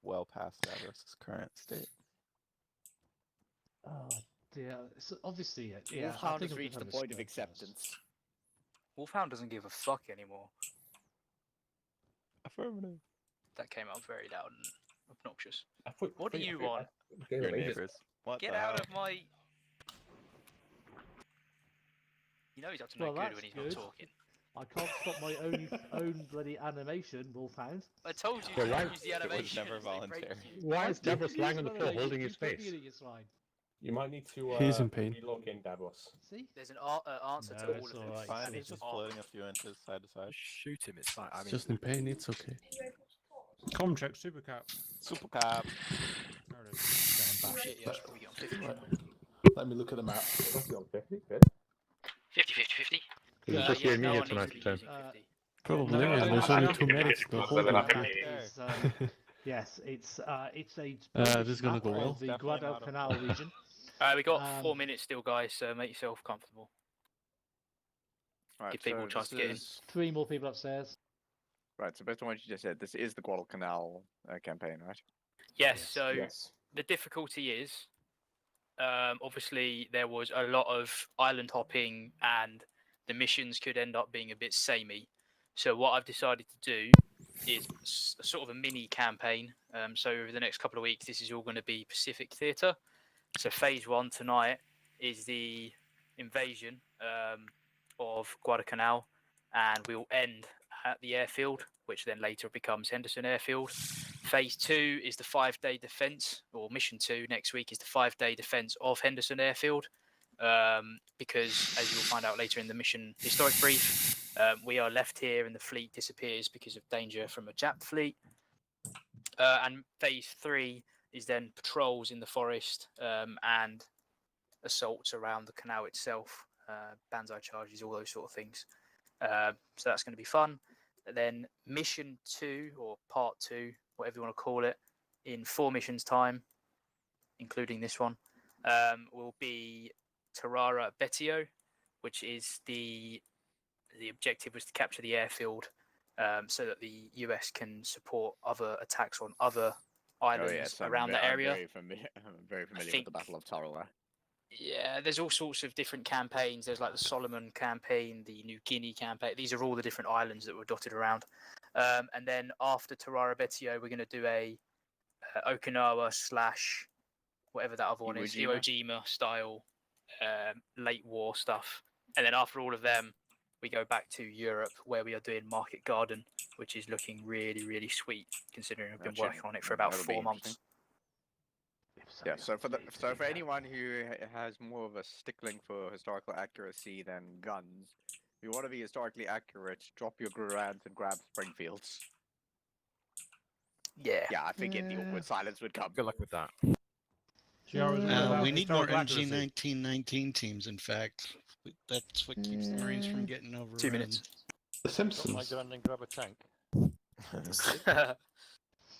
well past Davos' current state. Oh dear. So obviously, yeah. Wolfhound has reached the point of acceptance. Wolfhound doesn't give a fuck anymore. Affirmative. That came out very loud and obnoxious. What What do you want? Your neighbors. What Get the out hell? of my... You know he's up to no Well, good that's when he's good. not talking. I can't stop my own bloody animation, Wolfhound. I told you Well, to why- use the It was animation. never as they break voluntary. you. Why is Davos lying on the floor Animation, holding his keep face? looking at it's fine. You might need to He's in pain. relog in Davos. See? There's an answer No, to all it's of all this. right. Fine, and he's it's just off. floating a few inches side to side. Shoot him, it's fine. I mean, Just in pain, it's okay. Comcheck, Supercap. Super cop. There it is. Oh shit, yeah, I should probably get on 50. Let me look at the map. Must be on 50, 50, 50, 50. It was just you and me no here one tonight, needs to be Tim. using 50. Probably, No, and there's only 2 medics to hold Well, it. then That is, yes, it's a This is gonna map go well. of the Definitely not a Guadalcanal region. We got Um, 4 minutes still, guys, so make yourself comfortable. Right, Give people a chance to get in. 3 more people upstairs. Right, so based on what you just said, this is the Guadalcanal campaign, right? Yes, so Yes. the difficulty is, obviously, there was a lot of island hopping and the missions could end up being a bit samey. So what I've decided to do is sort of a mini campaign. So over the next couple of weeks, this is all going to be Pacific Theatre. So phase 1 tonight is the invasion of Guadalcanal, and we'll end at the airfield, which then later becomes Henderson Airfield. Phase 2 is the 5-day defence, or mission 2 next week is the 5-day defence of Henderson Airfield. Because, as you'll find out later in the mission historic brief, we are left here and the fleet disappears because of danger from a Jap fleet. And phase 3 is then patrols in the forest and assaults around the canal itself, banzai charges, all those sort of things. So that's going to be fun. And then mission 2 or part 2, whatever you want to call it, in 4 missions time, including this one, will be Terrara Betio, which is the objective was to capture the airfield so that the US can support other attacks on other islands around the area. I'm very familiar with the Battle of Tarawa. Yeah, there's all sorts of different campaigns. There's like the Solomon campaign, the New Guinea campaign. These are all the different islands that were dotted around. And then after Terrara Betio, we're going to do a Okinawa / whatever that other one is, Iwo Jima style late war stuff. And then after all of them, we go back to Europe where we are doing Market Garden, which is looking really, really sweet considering I've been working on it for about 4 months. Yeah, so for anyone who has more of a stickling for historical accuracy than guns, if you want to be historically accurate, drop your Grurans and grab Springfields. Yeah. Yeah, I figured the awkward silence would come. good luck with that. We need more MG 1919 teams, in fact. That's what keeps the Marines from getting over. 2 minutes. The Simpsons. and grab a tank.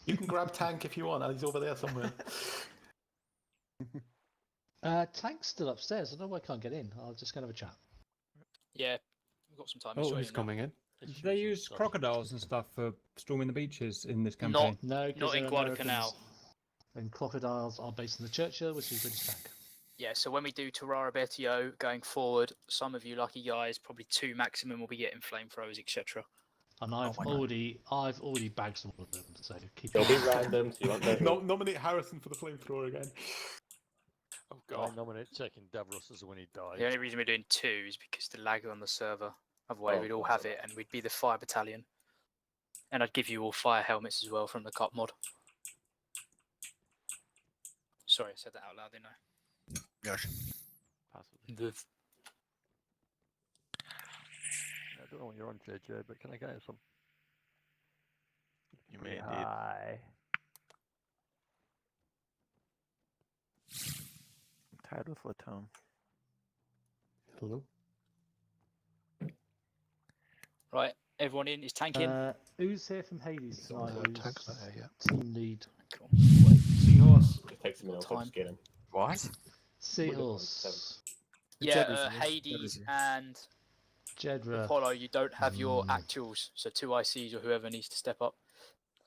You can grab Tank if you want, and he's over there somewhere. Tank's still upstairs. I don't know why I can't get in. I'll just go and have a chat. Yeah, we've got some time. Oh, he's coming in. Do they use crocodiles and stuff for storming the beaches in this campaign? No, 'cause Not in they're Guadalcanal. Americans, and crocodiles are based in the Churchill, which is British tank. Yeah, so when we do Terrara Betio going forward, some of you lucky guys, probably 2 maximum, will be getting flamethrowers, etc. And I've already bagged some of them, so keep. They'll be random, so you won't know. Nominate Harrison for the flamethrower again. Oh god. I nominate taking Davros as when he died. The only reason we're doing 2 is because the lag on the server. Otherwise, we'd all have it, and we'd be the fire battalion. And I'd give you all fire helmets as well from the CUP mod. Sorry, I said that out loud, didn't I? Gosh. I don't know what you're on, JJ, but can I get some? You may indeed. Hi. I'm tired with Latone. Hello. Right, everyone in is tanking. Who's here from Hades tonight? Tanks are here, Team lead. Cool. Seahorse. It takes a minute to Time. get him. What? Seahorse. Yeah, Hades and Jedra. Apollo, you don't have your actuals, so 2 ICs or whoever needs to step up.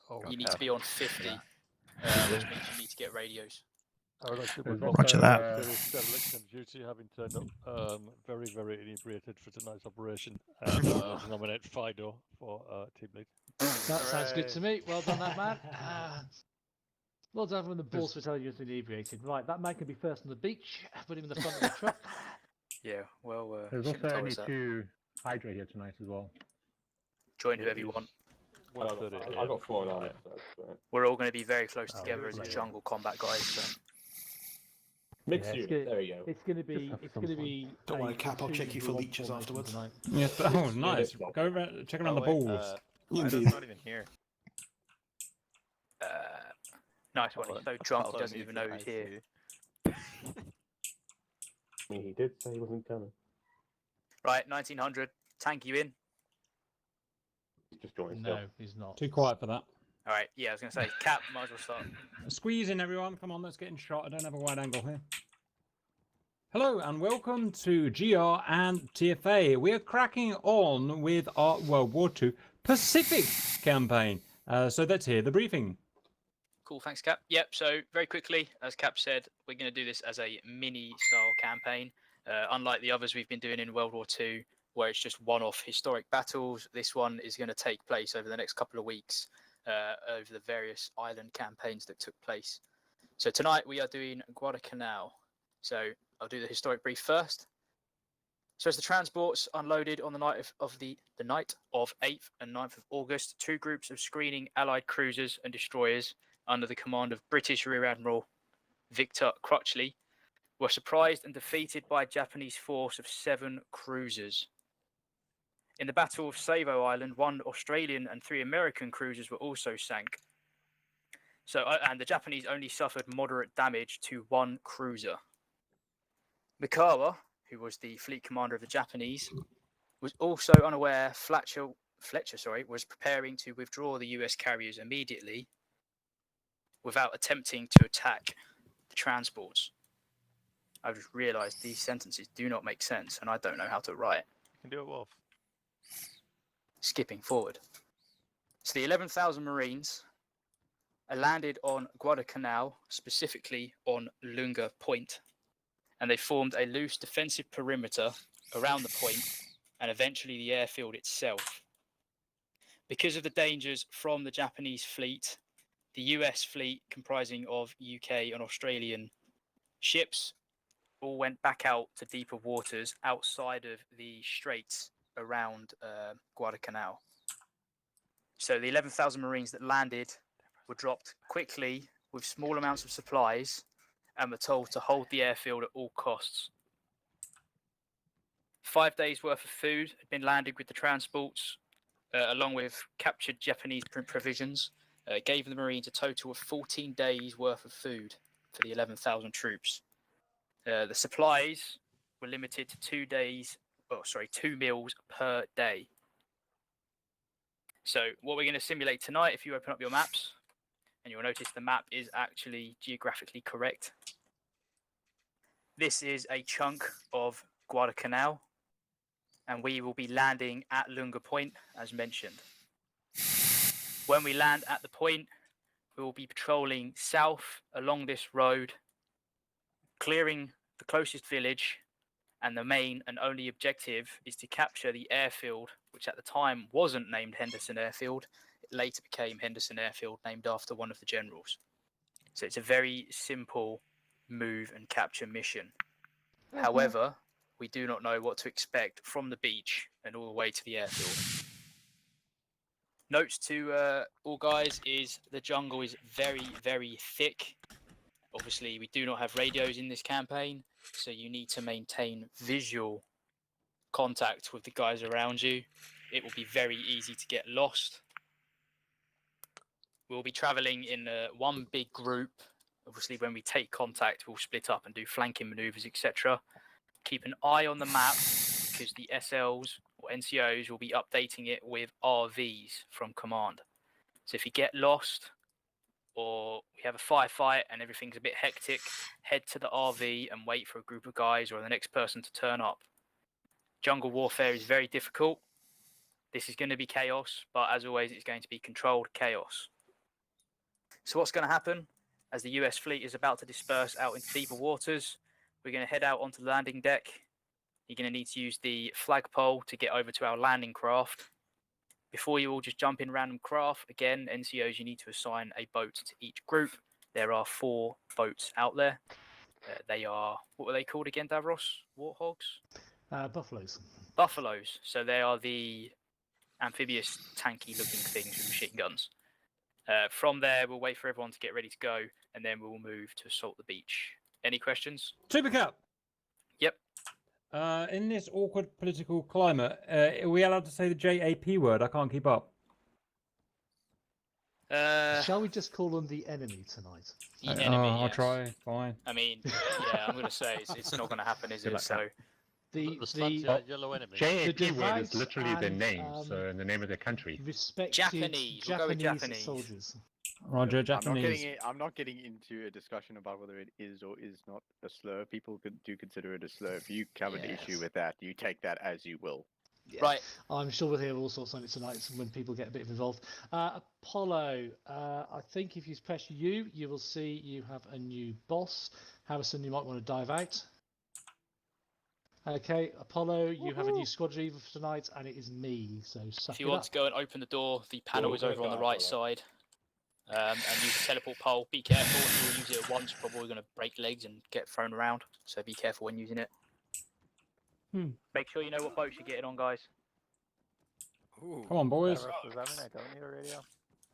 Oh, You need to be on 50. which means you need to get radios. I would like to put Roger that. There is dereliction of duty, having turned up very, very inebriated for tonight's operation. I would like to nominate Fido for team lead. That sounds good to me. Well done, that man. Well done from the balls for telling you he's inebriated. Right, that man can be first on the beach. Put him in the front of the truck. Yeah, well, There's shouldn't have also told only us that. 2 Hydra here tonight as well. Join whoever you want. I got 4 on it. We're all going to be very close together as a jungle combat guys. So. Mixed Yeah, unit. There you go. It's going to be. It's going to be. Don't worry, a Cap, I'll check you for 2-1 leeches formation afterwards. tonight. Yes. Oh, nice. Go around, check around the balls. Fido's not even here. Nice one. He's so drunk he doesn't even know who's here. I mean, he did say he wasn't coming. Right, 1900. Tank you in? He's just joined No, he's not. Too quiet for that. All right. Yeah, I was going to say, Cap, might as well start. Squeeze in, everyone. Come on, let's get in shot. I don't have a wide angle here. Hello and welcome to GR and TFA. We're cracking on with our World War II Pacific campaign. So let's hear the briefing. Cool, thanks, Cap. Yep, so very quickly, as Cap said, we're going to do this as a mini-style campaign. Unlike the others we've been doing in World War II, where it's just one-off historic battles, this one is going to take place over the next couple of weeks over the various island campaigns that took place. So tonight we are doing Guadalcanal. So I'll do the historic brief first. So as the transports unloaded on the night of the night of 8th and 9th of August, 2 groups of screening Allied cruisers and destroyers under the command of British Rear Admiral Victor Crutchley were surprised and defeated by a Japanese force of 7 cruisers. In the Battle of Savo Island, 1 Australian and 3 American cruisers were also sank. So, and the Japanese only suffered moderate damage to 1 cruiser. Mikawa, who was the fleet commander of the Japanese, was also unaware Fletcher was preparing to withdraw the US carriers immediately without attempting to attack the transports. I've just realised these sentences do not make sense and I don't know how to write. You can do it, Wolf. Skipping forward. So the 11,000 Marines landed on Guadalcanal, specifically on Lunga Point, and they formed a loose defensive perimeter around the point and eventually the airfield itself. Because of the dangers from the Japanese fleet, the US fleet, comprising of UK and Australian ships, all went back out to deeper waters outside of the straits around Guadalcanal. So the 11,000 Marines that landed were dropped quickly with small amounts of supplies and were told to hold the airfield at all costs. 5 days worth of food had been landed with the transports, along with captured Japanese provisions. Gave the Marines a total of 14 days worth of food for the 11,000 troops. The supplies were limited to 2 meals per day. So what we're going to simulate tonight, if you open up your maps, and you'll notice the map is actually geographically correct. This is a chunk of Guadalcanal, and we will be landing at Lunga Point, as mentioned. When we land at the point, we will be patrolling south along this road, clearing the closest village, and the main and only objective is to capture the airfield, which at the time wasn't named Henderson Airfield. It later became Henderson Airfield, named after one of the generals. So it's a very simple move and capture mission. However, we do not know what to expect from the beach and all the way to the airfield. Notes to all guys is the jungle is very, very thick. Obviously, we do not have radios in this campaign, so you need to maintain visual contact with the guys around you. It will be very easy to get lost. We'll be traveling in one big group. Obviously, when we take contact, we'll split up and do flanking maneuvers, etc. Keep an eye on the map because the SLs or NCOs will be updating it with RVs from command. So if you get lost or we have a firefight and everything's a bit hectic, head to the RV and wait for a group of guys or the next person to turn up. Jungle warfare is very difficult. This is going to be chaos, but as always, it's going to be controlled chaos. So what's going to happen as the US fleet is about to disperse out into deeper waters? We're going to head out onto the landing deck. You're going to need to use the flagpole to get over to our landing craft. Before you all just jump in random craft, again, NCOs, you need to assign a boat to each group. There are 4 boats out there. They are, what were they called again, Davros? Warthogs? Buffaloes. Buffaloes. So they are the amphibious, tanky-looking things with machine guns. From there, we'll wait for everyone to get ready to go, and then we'll move to assault the beach. Any questions? Super Cap. Yep. In this awkward political climate, are we allowed to say the JAP word? I can't keep up. Shall we just call them the enemy tonight? The enemy, I'll yes. try. Fine. I mean, yeah, I'm going to say it's not going to happen, is it? So The yellow enemy. JAP word is device literally the and, name, so the name of the country. respected Japanese. We'll go with Japanese. soldiers. Roger, Japanese. I'm not getting into a discussion about whether it is or is not a slur. People do consider it a slur. If you have an issue with that, you take that as you will. Yeah. right. I'm sure we'll hear all sorts on it tonight when people get a bit involved. Apollo, I think if you press U, you will see you have a new boss. Harrison, you might want to dive out. Okay, Apollo, you have a new squad leader for tonight, and it is me. So suck If you it want up. to go and open the door, the panel we're is gonna over on the go right Apollo. side. And use the teleport pole. Be careful. If you use it at once, you're probably going to break legs and get thrown around. So be careful when using it. Make sure you know what boats you're getting on, guys. Ooh. Come on, boys. Does that mean I don't need a radio?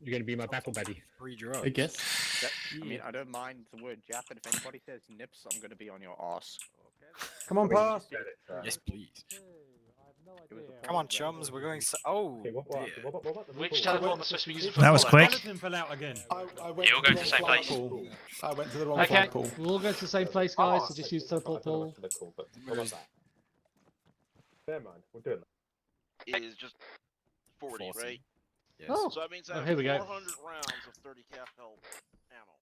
You're going to be my battle buddy. Free drugs. I guess. I mean, I don't mind the word Jap, but if anybody says nips, I'm going to be on your ass. Come on, pass. Yes, please. It was the Come on, point chums. where- We're going. Oh, Okay, what dear. Which teleport am I supposed to be using for That was Apollo? quick. Skeleton fell out again. I went Yeah, we'll to go the to the same wrong place. flagpole. I went to the wrong Okay, flagpole. we'll all go to the same place, guys. So just use teleport pool. Never mind, we'll do it. Is just 40, Forcing. right? Yes. Oh, So that means I oh, have here we go. 400 rounds of 30 cap help ammo.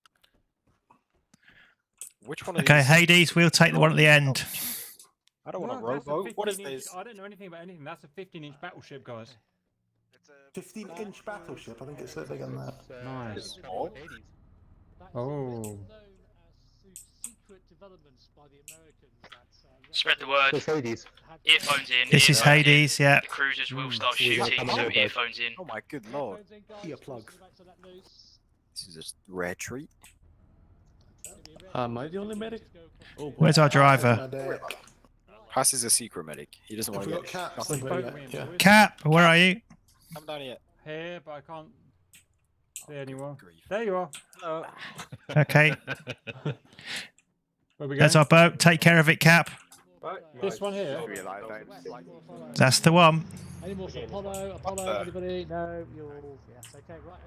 Which one of Okay, these? Hades, we'll take the one at the end. I don't want a No, that's rowboat. What is 15-inch this? I don't know anything about anything. That's a 15-inch battleship, guys. It's a 15-inch battleship. I think it's a bit bigger than that. Nice. That's Oh. known as secret developments by the Americans. Spread the word. So Hades. Earphones in. This is earphones in. Hades, yeah. The cruisers will start We got shooting, come so on, earphones in. Oh my good lord. Earplug. This is a rare treat. Am I the only medic? Oh, Where's our driver? My deck. Pass is a secret medic. He doesn't Have want we to got get caps? Boat Yeah, win. yeah. Cap, where are you? Come down here. Here, but I can't see anyone. Grief. There you are. Hello. Okay, Where we going? there's our boat. Take care of it, Cap. This one here. Just realised that. That's the one. Any more for Apollo? Apollo? Anybody? No, you're all. Yes. Okay. Right.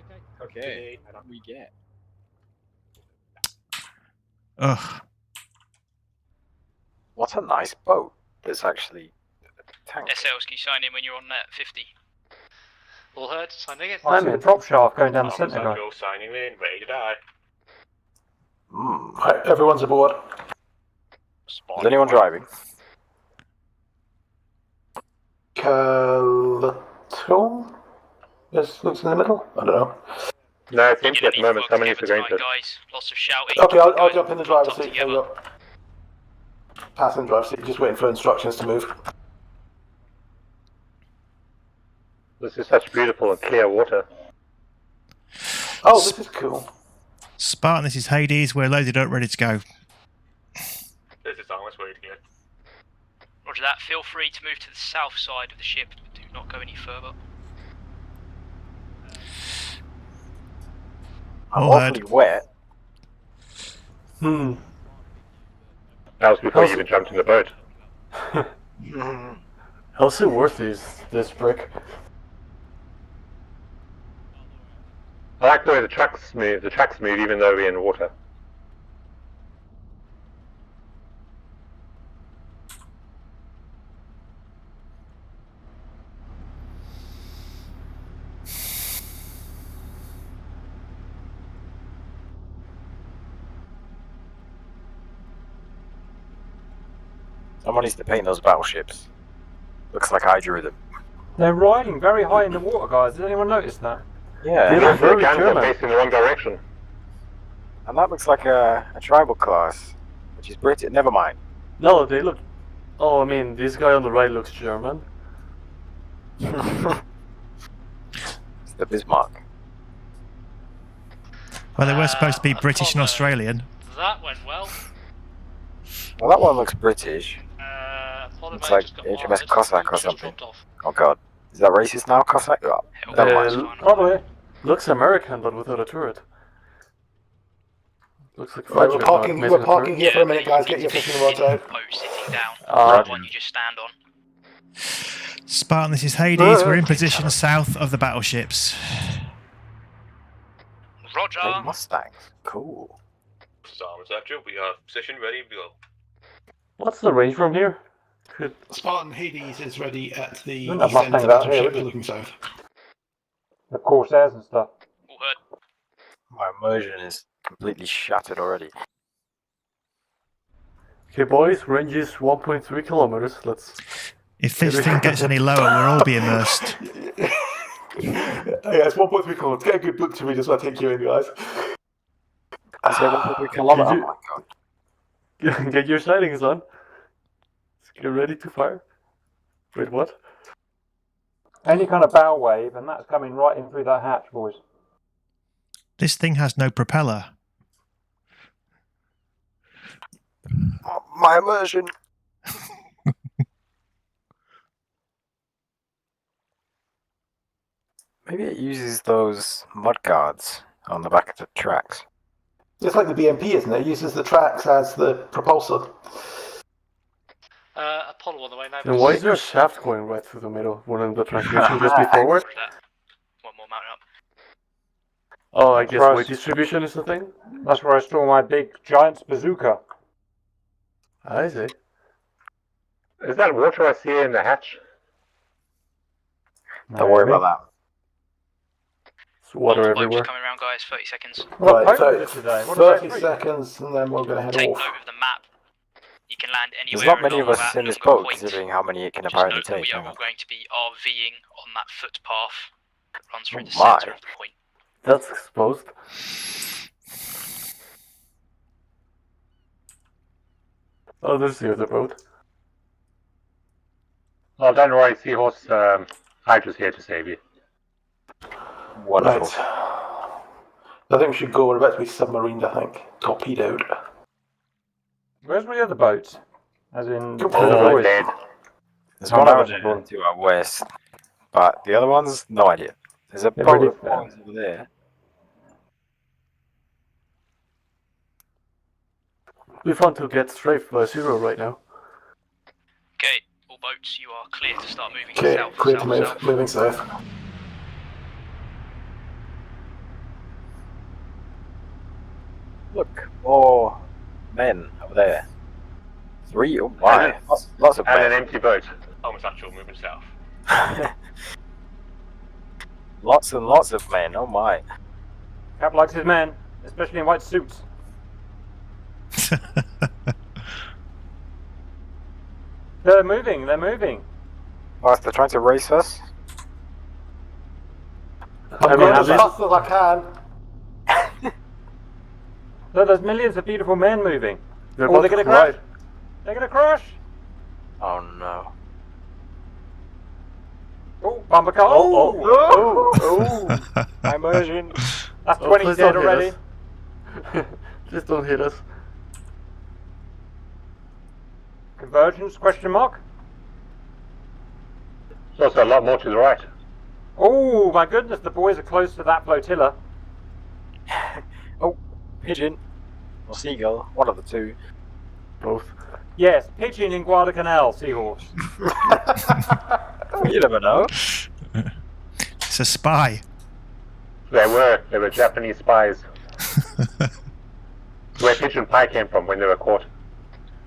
Okay. Okay. We get. Ugh. What a nice boat. There's actually a tank. SLs, can you sign in when you're on net 50? All heard? Signing it. I'm in a drop shaft going down the centre, guy. Signing in, ready to die. Right, everyone's aboard. Is anyone driving? Calypso? Yes, looks in the middle? I don't know. No, it's You're empty gonna at the need to moment. work Someone needs to together go into tonight, it. guys. Lots of shouting. Okay, I'll Guys, jump in the clumped driver's up seat. There you together. go. Pass in the driver's seat, just waiting for instructions to move. This is such beautiful and clear water. Oh, this is cool. Spartan, this is Hades. We're loaded up, ready to go. This is almost ready to go. Roger that. Feel free to move to the south side of the ship. Do not go any further. I'm All heard. awfully wet. Hmm. That was before you even jumped in the boat. How so worth is this brick? I like the way the tracks move. The tracks move even though we're in water. Someone needs to paint those battleships. Looks like I drew them. They're riding very high in the water, guys. Did anyone notice that? Yeah. The very guns are German. facing the wrong direction. And that looks like a tribal class, which is British. Never mind. No, they look. Oh, I mean, this guy on the right looks German. It's the Bismarck. Well, they were supposed to be British and Australian. That went well. Well, that one looks British. Apollo Looks may like just got HMS martyred. Cossack or Just something. dropped off. Oh god. Is that racist now, Cossack? Oh, never mind. Probably. Looks American, but without a turret. Looks like a Right, fighter we're pilot missing we're a parking turret. here for a minute, guys. Get your fishing rods out. Sitting down. Ah. The one you just stand on. Spartan, this is Hades. We're in position south of the battleships. Roger. Big Mustangs. Cool. We are position ready to go. What's the range from here? Spartan Hades is ready at the Wouldn't have east end of Mustangs the out here, battleship would you? looking south. The Corsairs and stuff. All heard. My immersion is completely shattered already. Okay, boys, range is 1.3 kilometers. Let's. If this thing gets any lower, we'll all be immersed. Yeah, it's 1.3 kilometers. Get a good book to read as well. Take you in, guys. I say 1.3 kilometers. Did Oh you- my god. Get your sightings on. Let's get ready to fire. Wait, what? Any kind of bow wave, and that's coming right in through that hatch, boys. This thing has no propeller. Oh, my immersion. Maybe it uses those mud guards on the back of the tracks. Just like the BMP, isn't it? It uses the tracks as the propulsor. Apollo on the way now. And why is there a shaft going right through the middle? Wouldn't the transmission just be forward? One more mountain up. Oh, I guess Right. weight distribution is the thing? That's where I store my big giant bazooka. I see. Is that water I see in the hatch? Don't worry about that. It's water Boat everywhere. just coming around, guys. 30 seconds. What Right, boat is it today? What 30 seconds, and then we're going to head Take off. note of the map. You can land anywhere. There's not many of along us that in this longer boat, point. considering how many it can Just apparently note that take. we are Hang all on. going to be RVing on that footpath that runs through the my. centre of the point. That's exposed. Oh, there's the other boat. Oh, don't worry, Seahorse. Hydra's here to save you. Wonderful. Right. I think we should go. We're about to be submarined, I think. Torpedoed. Where's my other boat? As in, Come on. boys. Dead. There's Oh, one that over was there important. to our west, but the other ones, no idea. There's a They're boat ready of for- ours over there. We want to get strafed by 0 right now. Okay, all boats, you are clear to start moving Okay, south. clear south, to move. south. Moving south. Look, more men over there. 3, oh my. Lots of And an men. empty boat. Almost actual moving south. Lots and lots of men, oh my. Cap likes his men, especially in white suits. They're moving, they're moving. Whilst they're trying to race us. I'm mean, going at as least- fast as I can. Look, there's millions of beautiful men moving. They're Oh, about they're to gonna crash. collide. They're gonna crash. Oh no. Oh, bumper car. Oh, my immersion. That's Oh, 20 please dead don't hit already. us. Just don't hit us. Convergence, question mark? There's also a lot more to the right. Oh, my goodness, the boys are close to that flotilla. Oh, pigeon. Or seagull, one of the two. Both. Yes, pigeon in Guadalcanal, seahorse. You never know. It's a spy. They were Japanese spies. Where Pigeon Pie came from when they were caught.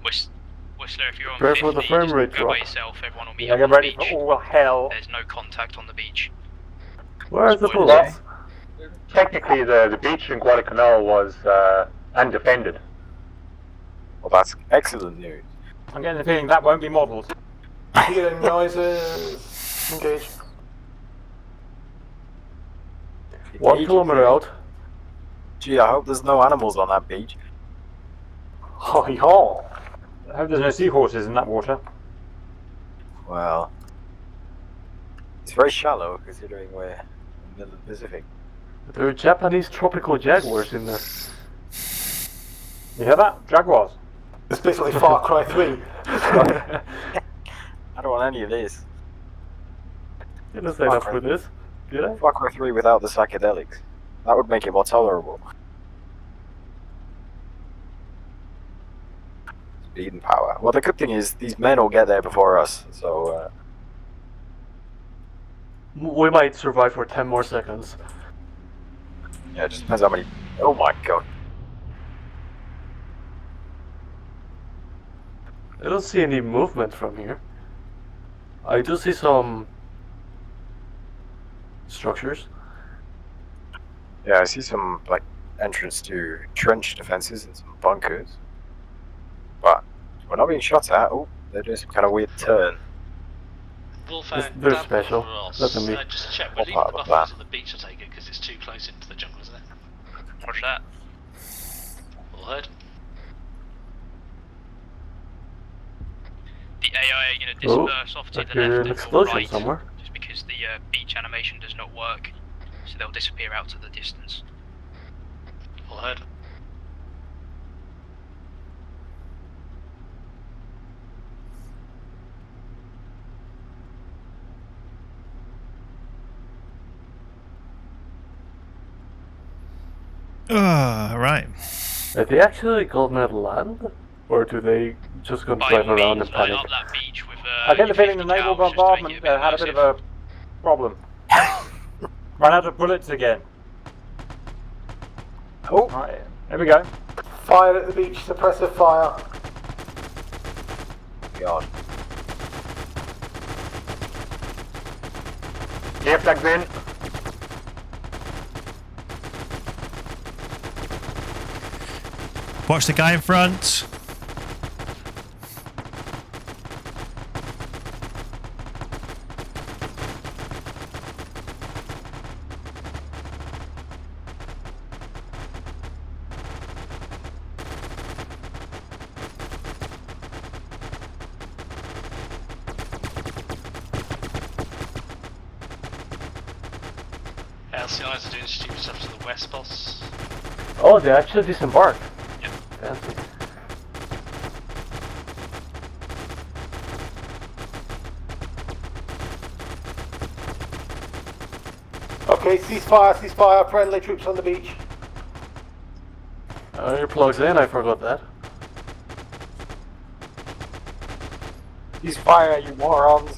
Whistler, if you're on Prepare for 50, the frame just rate go by drop. yourself. Everyone will meet Yeah, up get on the ready beach. for all hell. There's no contact on the beach. Where's the Spoilers. bullets? Technically, the beach in Guadalcanal was undefended. Well, that's excellent news. I'm getting the feeling that won't be modelled. Hearing noises. Engage. 1 kilometer out. Gee, I hope there's no animals on that beach. Oh, y'all. I hope there's no seahorses in that water. Well, it's very shallow considering we're in the middle of the Pacific. There are Japanese tropical jaguars in there. You hear that? Jaguars. It's basically Far Cry 3. I don't want any of this. You didn't sign up for this, did I? Far Cry 3 without the psychedelics. That would make it more tolerable. Speed and power. Well, the good thing is these men will get there before us, so We might survive for 10 more seconds. yeah, it just depends how many. Oh my god. I don't see any movement from here. I do see some structures. Yeah, I see some like entrance to trench defenses and some bunkers. But we're not being shot at. Oh, they're doing some kind of weird turn. They're special. That's me. Just check, we're All leaving part the of the buffaloes plan. on the beach, I take it, because it's too close into the jungle, isn't it? Roger that. All heard. The AI are going to Oh, disperse off to I the hear left an and or explosion right, somewhere. just because the beach animation does not work, so they'll disappear out to the distance. All heard. Right. Are they actually going to land? Or do they just go By drive all around means, and light panic? up that beach with I get the your feeling the 50 naval cals just to make bombardment it a bit had a bit of immersive. a problem. Ran out of bullets again. Oh, Right, here we go. Fire at the beach, suppressive fire. God. Gear plugged in. Watch the guy in front. LCIs are doing stupid stuff to the west, boss. Oh, they actually disembarked. Yep. Fancy. Okay, ceasefire, ceasefire, friendly troops on the beach. Your plug's in, I forgot that. He's fire, you morons!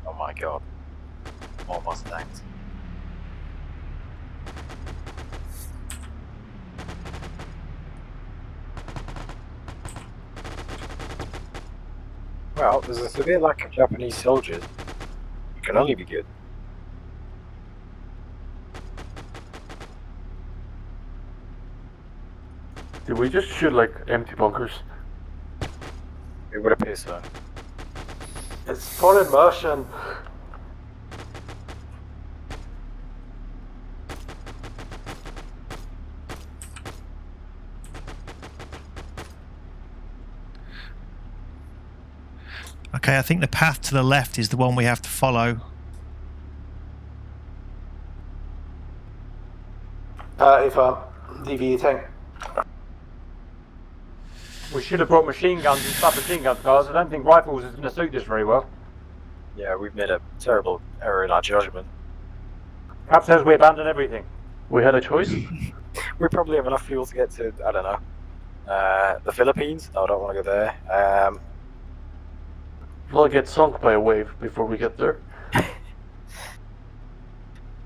Oh my god. More Mustangs. Well, there's a severe lack of Japanese soldiers. It can only be good. Did we just shoot like empty bunkers? It would appear so. It's for immersion. Okay, I think the path to the left is the one we have to follow. Deviating. We should have brought machine guns and submachine gun cars. I don't think rifles is going to suit this very well. Yeah, we've made a terrible error in our judgment. Perhaps as we abandon everything. We had a choice? We probably have enough fuel to get to, I don't know, the Philippines? No, I don't want to go there. We'll get sunk by a wave before we get there. Are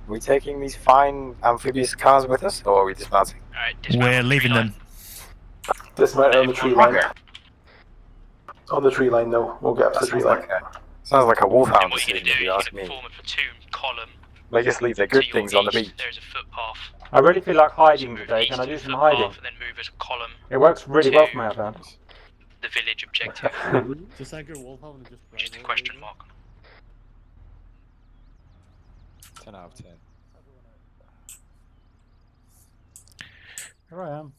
we taking these fine amphibious cars with us, or are we dismounting? Alright, We're leaving them. Dismount on the tree line. On the tree line, though. We'll get up to the tree line. Sounds like a wolfhound What you're going decision, to if do you is ask you're me. going to form a platoon column. They just leave their good things on the beach. There's a footpath. I really feel like hiding Move today. east Can I to do the some footpath hiding? and then move as a column It works really well for me, I found. the village objective. Just anchor Wolfhound and just Just a question mark. 10 out of 10. Here I am.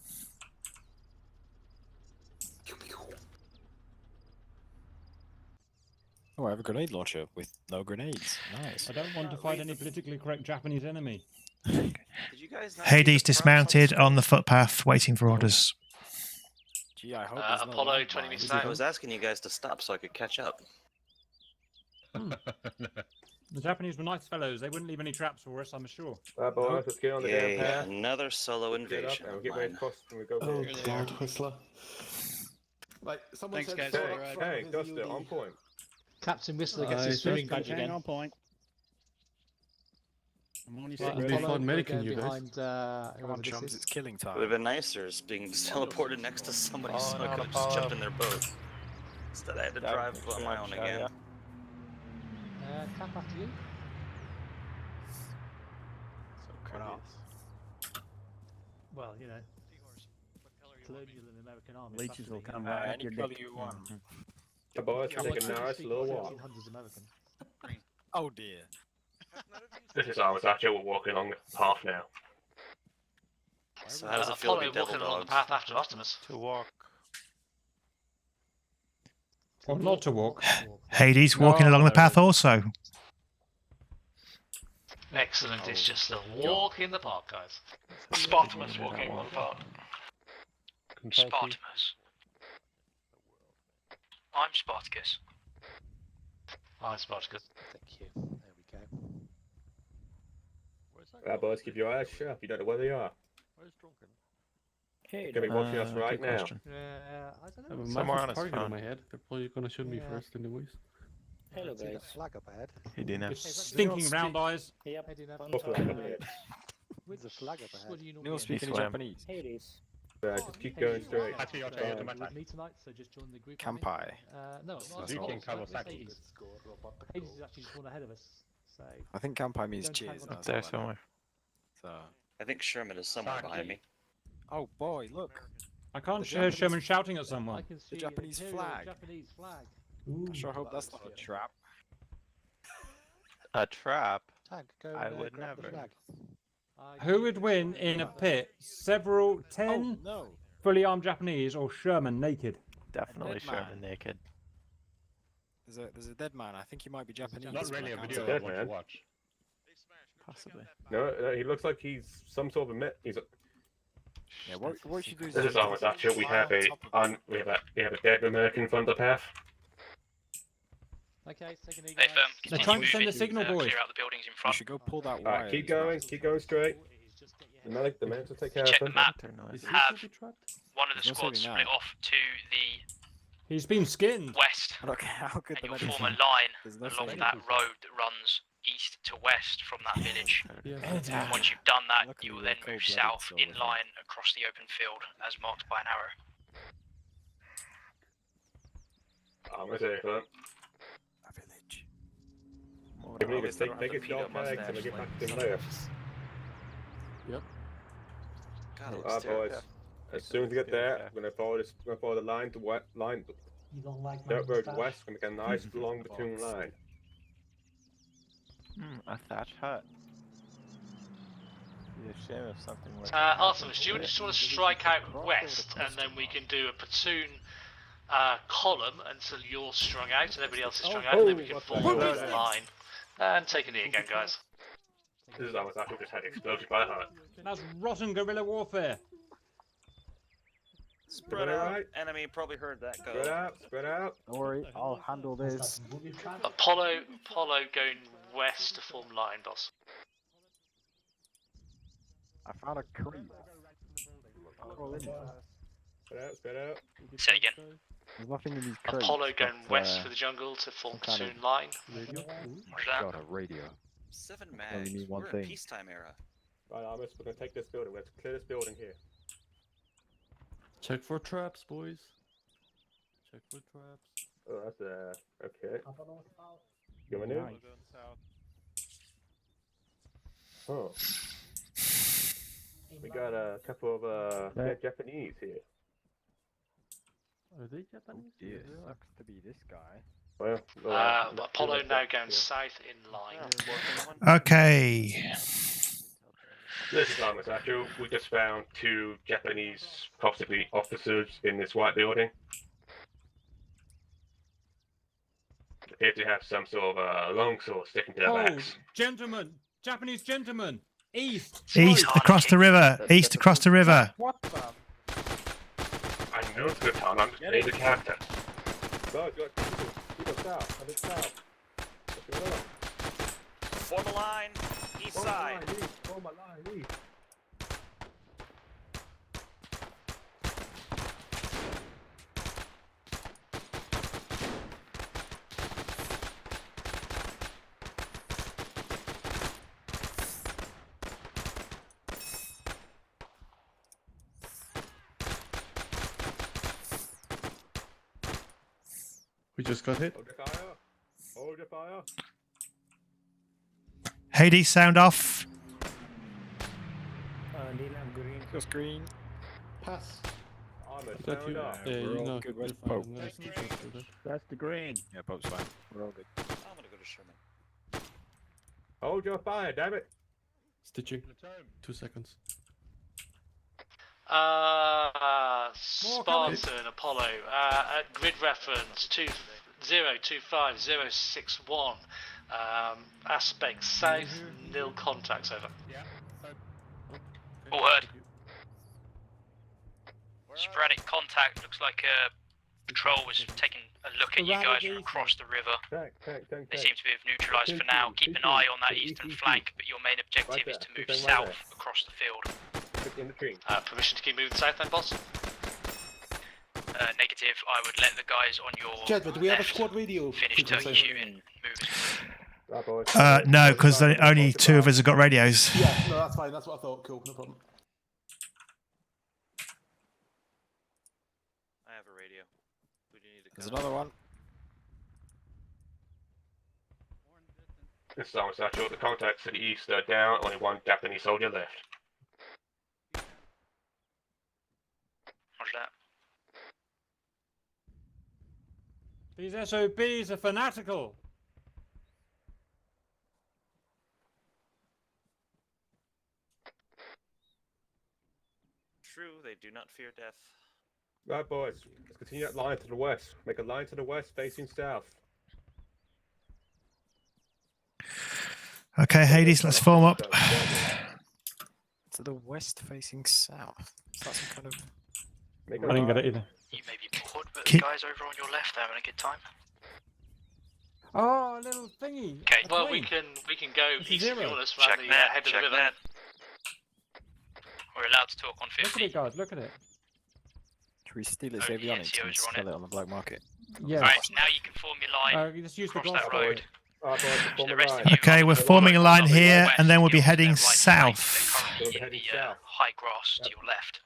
Oh, I have a grenade launcher with no grenades. Nice. I don't want to fight any politically correct Japanese enemy. Did you guys not Hades see the dismounted on the footpath, waiting for orders. Gee, I hope there's no Apollo 20 landmines. meters I out. was asking you guys to stop so I could catch up. The Japanese were nice fellows. They wouldn't leave any traps for us, I'm sure. Boys, let's get on the damn Yay, path. another solo invasion. And we'll get ready to cross when we go Oh, there. God, Whistler. Like, someone Thanks, said, guys. "Fuck Hey, from Hey, his Duster, UD." on point. Captain Whistler gets his swimming badge again. on point. I'm only Right, saying Apollo, before we're medic going you guys. behind, Come whoever on, this chums, is. it's killing It would have time. been nicer as being teleported next to somebody so I could have just jumped in their boat. Instead I had to drive on my own again. Cap after you. Well, you know, colonial and American army. Leeches will come right right up your your dick. dick. You want. Hey, boys, take a nice little walk. 1800s American. Oh dear. This is ours, actually. We're walking along the path now. So how does it feel to be devil dogs? after Optimus. To walk. Or not to walk. Hades walking along the path also. Excellent, it's just a walk in the park, guys. Spartamus walking on part. Spartamus. I'm Spartacus. I'm Spartacus. Thank you. There we go. Right, boys, keep your eyes sharp. You don't know where they are. Where's Drunken? They're going to be watching us right now. I don't know. Somewhere on his phone. my head. They're probably going to shoot me Yeah. first anyways. Hello, See that guys. flag up ahead. Hey, Dina. With stinking round eyes. Yep. Hey, Dina. There's a flag up ahead. What do you Neil normally speaking in swam. Japanese. Hey, it is. Just keep going straight. with me tonight, so just join the group. Kampai. No, That's not not Hades. what Hades. Hades is actually just one ahead of us. So I think Kampai means Don't cheers. hang on. that's There all I know. somewhere. So. I think Sherman is somewhere behind me. Oh boy, look. I can't The hear Japanese- Sherman shouting at I someone. can see Japanese Imperial flag. Japanese flag. I sure hope that's not a trap. A trap? Tag, go I there, would grab the never. flag. Who would win in a pit? Several 10 No. fully armed Japanese or Sherman naked? Definitely dead man. Sherman naked. There's a dead man. I think he might be Japanese. Not really a but I can't video tell. of what you watch. Possibly. No, he looks like he's some sort of he's a... Yeah, what you should do is This is ours, actually. We have we have a dead American from the path. Okay, take an Hey, firm. They're trying to send a signal, boys. Clear out the buildings in You front. should go pull that wire. Alright, keep going straight. The medic will take care Check of the him. map. Turn on. Have one of the There's no squads saving split now. off to the He's been skinned. west, Look how good and the you'll medic form a is. line There's no along saving. that road that runs east to west from that village. Yeah. Once you've done that, Luckily you will they're then move cold-blooded, south so in we're line across the open field as marked by an arrow. I'm gonna say that. A village. Give me Obviously, I don't have take the his dog pedo tags and mustache we'll get back like to him some later. others. God, it looks Alright, terrible. boys. As soon as we get there, we're gonna follow the line to line. You don't like Dirt road west. We're gonna make a nice long platoon line. A thatched hut. Be a shame if something were. Artemis, do you just want to strike out west, and then we can do a platoon column until you're strung out and everybody else is strung out, and then we can form a third line and take a knee again, guys. This is almost actually just had exploded by heart. That's rotten guerrilla warfare. Spread out. Enemy probably heard that go. Spread out. Don't worry, I'll handle this. Apollo going west to form line, boss. I found a creep. Crawl in there. Spread out. Say again. There's nothing in these crates. Apollo going but, west for the jungle to form some kind platoon of- line. Roger that. Got a radio. 7 Only mags. need one We're in thing. peacetime era. Right, Armis, we're gonna take this building. We have to clear this building here. Check for traps, boys. Check for traps. Oh, that's okay. Going in? Nice. Oh. We got a couple of dead Japanese here. Are they Japanese? Dear, sucks to be this guy. Well, Apollo now going south in line. Okay. This is Armor Satchel. We just found 2 Japanese, possibly officers, in this white building. Appear to have some sort of longsword sticking to their backs. Gentlemen, Japanese gentlemen, east. East across the river. East across the river. What the? I know it's a good time. I'm just playing the captain. No, keep it south. Head it south. Form a line, east side. Form a line, east. We just got hit. Hold your fire. Hold your fire. Hades, sound off. Just green. Pass. Armor, Got sound you. up. Yeah, you know. Good, You're where's fine. Pope? I'm gonna stick to that. That's the green. Yeah, Pope's fine. We're all good. I'm gonna go to Sherman. Hold your fire, damn it. Stitching. 2 seconds. Spartan Apollo at grid reference 2025061. Aspect south, nil contacts over. All heard. Sporadic contact. Looks like patrol was taking a look at you guys from across the river. They seem to have neutralized for now. Keep an eye on that eastern flank, but your main objective is to move south across the field. In the tree. Permission to keep moving south then, boss? Negative. I would let the guys on your Jedward, do we have a left squad radio? finish turkey shooting. Move as Right, boys. No, because only 2 of us have got radios. Yeah, no, that's fine. That's what I thought. Cool, no problem. I have a radio. We do need to There's another one. This is Armor Satchel. The contacts to the east are down. Only 1 Japanese soldier left. Roger that. These SOBs are fanatical. True, they do not fear death. Right, boys. Let's continue that line to the west. Make a line to the west facing south. Okay, Hades, let's form up. To the west facing south. Is that some kind of... I didn't get it either. You may be bored, but Keep- the guys over on your left are having a good time. Oh, a little thingy. Okay. Well, we can go It's east zero. if you want us Check around the net, head of the check river. net. We're allowed to talk on Look at 50. it, guys. Look at it. Should we steal its Only avionics NCOs and are on sell it. it on the black market? Yeah. Right, now you can form your line You just use the across glass that road. road. Right, boys. Form The a rest line. of you Okay, we're forming a line here, and then we'll be heading south. They're currently in Heading the south. high grass to your left.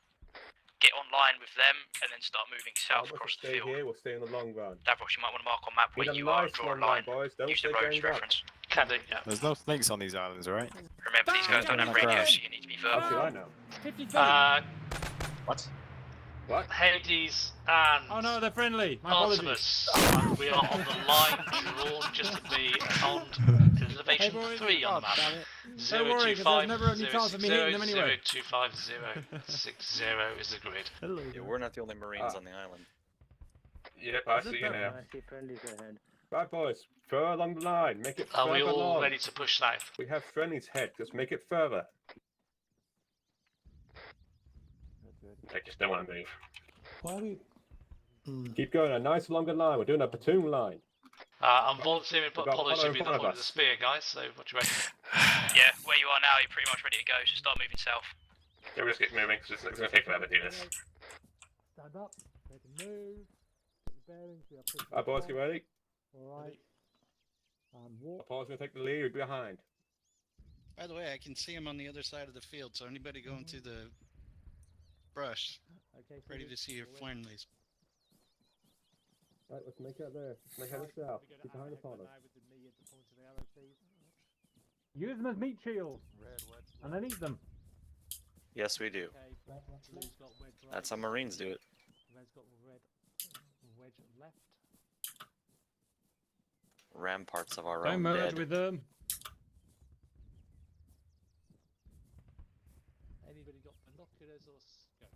Get on line with them, and then start moving south We'll across the stay field. here. We'll stay in the long run. Davros, you might want to mark on map where Need a you are and nice draw a long line. boys. Don't Use the stay road as ganged up. reference. Can do, yeah. There's no snakes on these islands, alright? Remember, these guys don't have radios, so you need to be verbal. Actually, I know. 53. What? What? Hades and Oh no, they're friendly. My apologies. Artemis. We are on the line drawn just to be on elevation Hey, boys. 3 on the map. Don't worry, 'cause there's never any chance of me hitting them anyway. 025060 is the grid. Yeah, we're not the only Marines on the island. Yep, I see you now. Right, boys. Further along the line. Make it Are further we all along. ready to push south? We have friendlies head. Just make it further. I just don't want to move. Why are we... Keep going. A nice longer line. We're doing a platoon line. I'm volunteering, but We've got Apollo's Apollo to be in the front of point of the us. spear, guys, so what do you reckon? Yeah, where you are now, you're pretty much ready to go, so start moving south. Yeah, we'll just get moving, because it's going to take forever to do this. Stand up. Make a move. Get your bearings. We are pushing Right, boys, forward. get ready. Alright. And walk. Apollo's going to take the lead. We're behind. By the way, I can see him on the other side of the field, so anybody going through the brush, Okay, so ready we- to see your friendlies. Right, let's make it there. Let's make it south. Keep behind the Apollo. Use them as meat shields. And then eat them. Yes, we do. That's how Marines do it. Red's got red wedge left. Ramparts of our Don't own merge dead. with them. Anybody got binoculars or scope?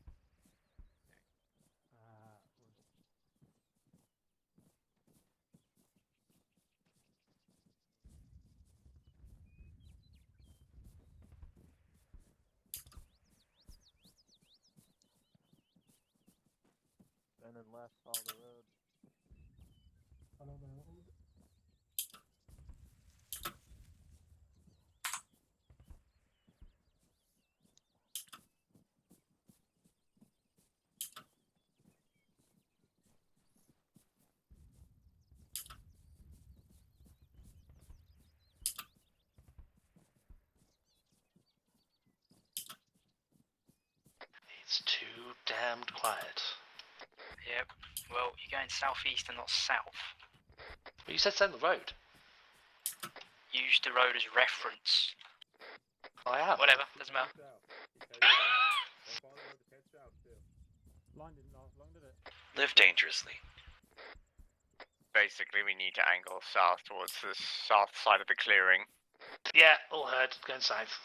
And then left, follow the road. Follow the road. It's too damned quiet. Yep. Well, you're going southeast and not south. But you said send the road. Use the road as reference. I am. Whatever, doesn't matter. Line didn't last long, did it? Live dangerously. Basically, we need to angle south towards the south side of the clearing. Yeah, all heard. Going south.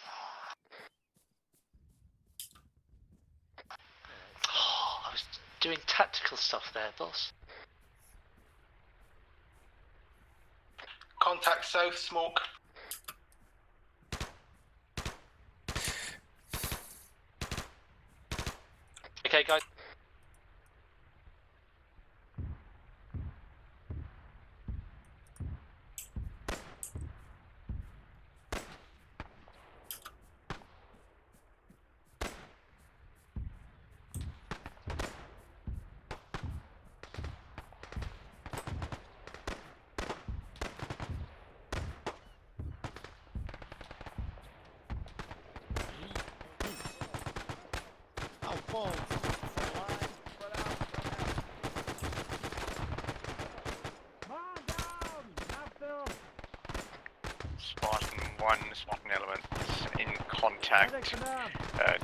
Oh, I was doing tactical stuff there, boss. Contact south, smoke. Okay, guys. Spartan 1, Spartan elements in contact.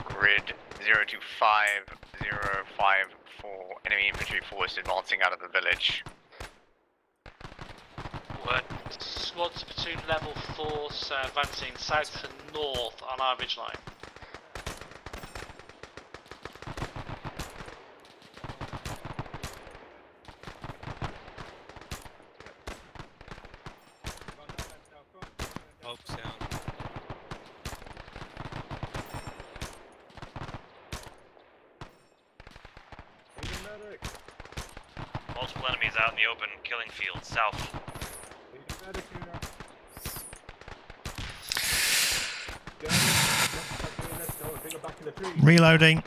Grid 025054. Enemy infantry force advancing out of the village. Word. Squads platoon level force advancing south to north on our ridge line. Smoke's down. Multiple enemies out in the open, killing field, south. Reloading.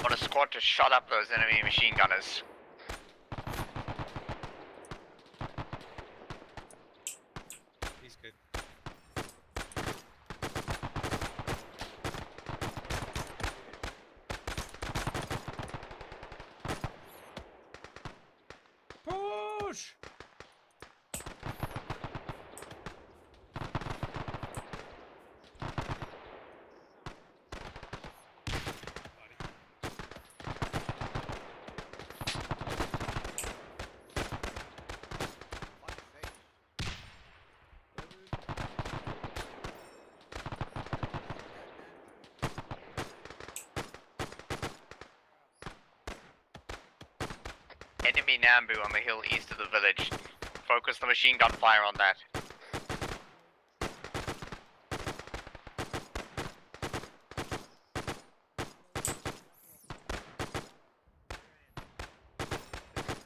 On a squad to shut up those enemy machine gunners. He's good. Push! Enemy Nambu on the hill east of the village. Focus the machine gun fire on that.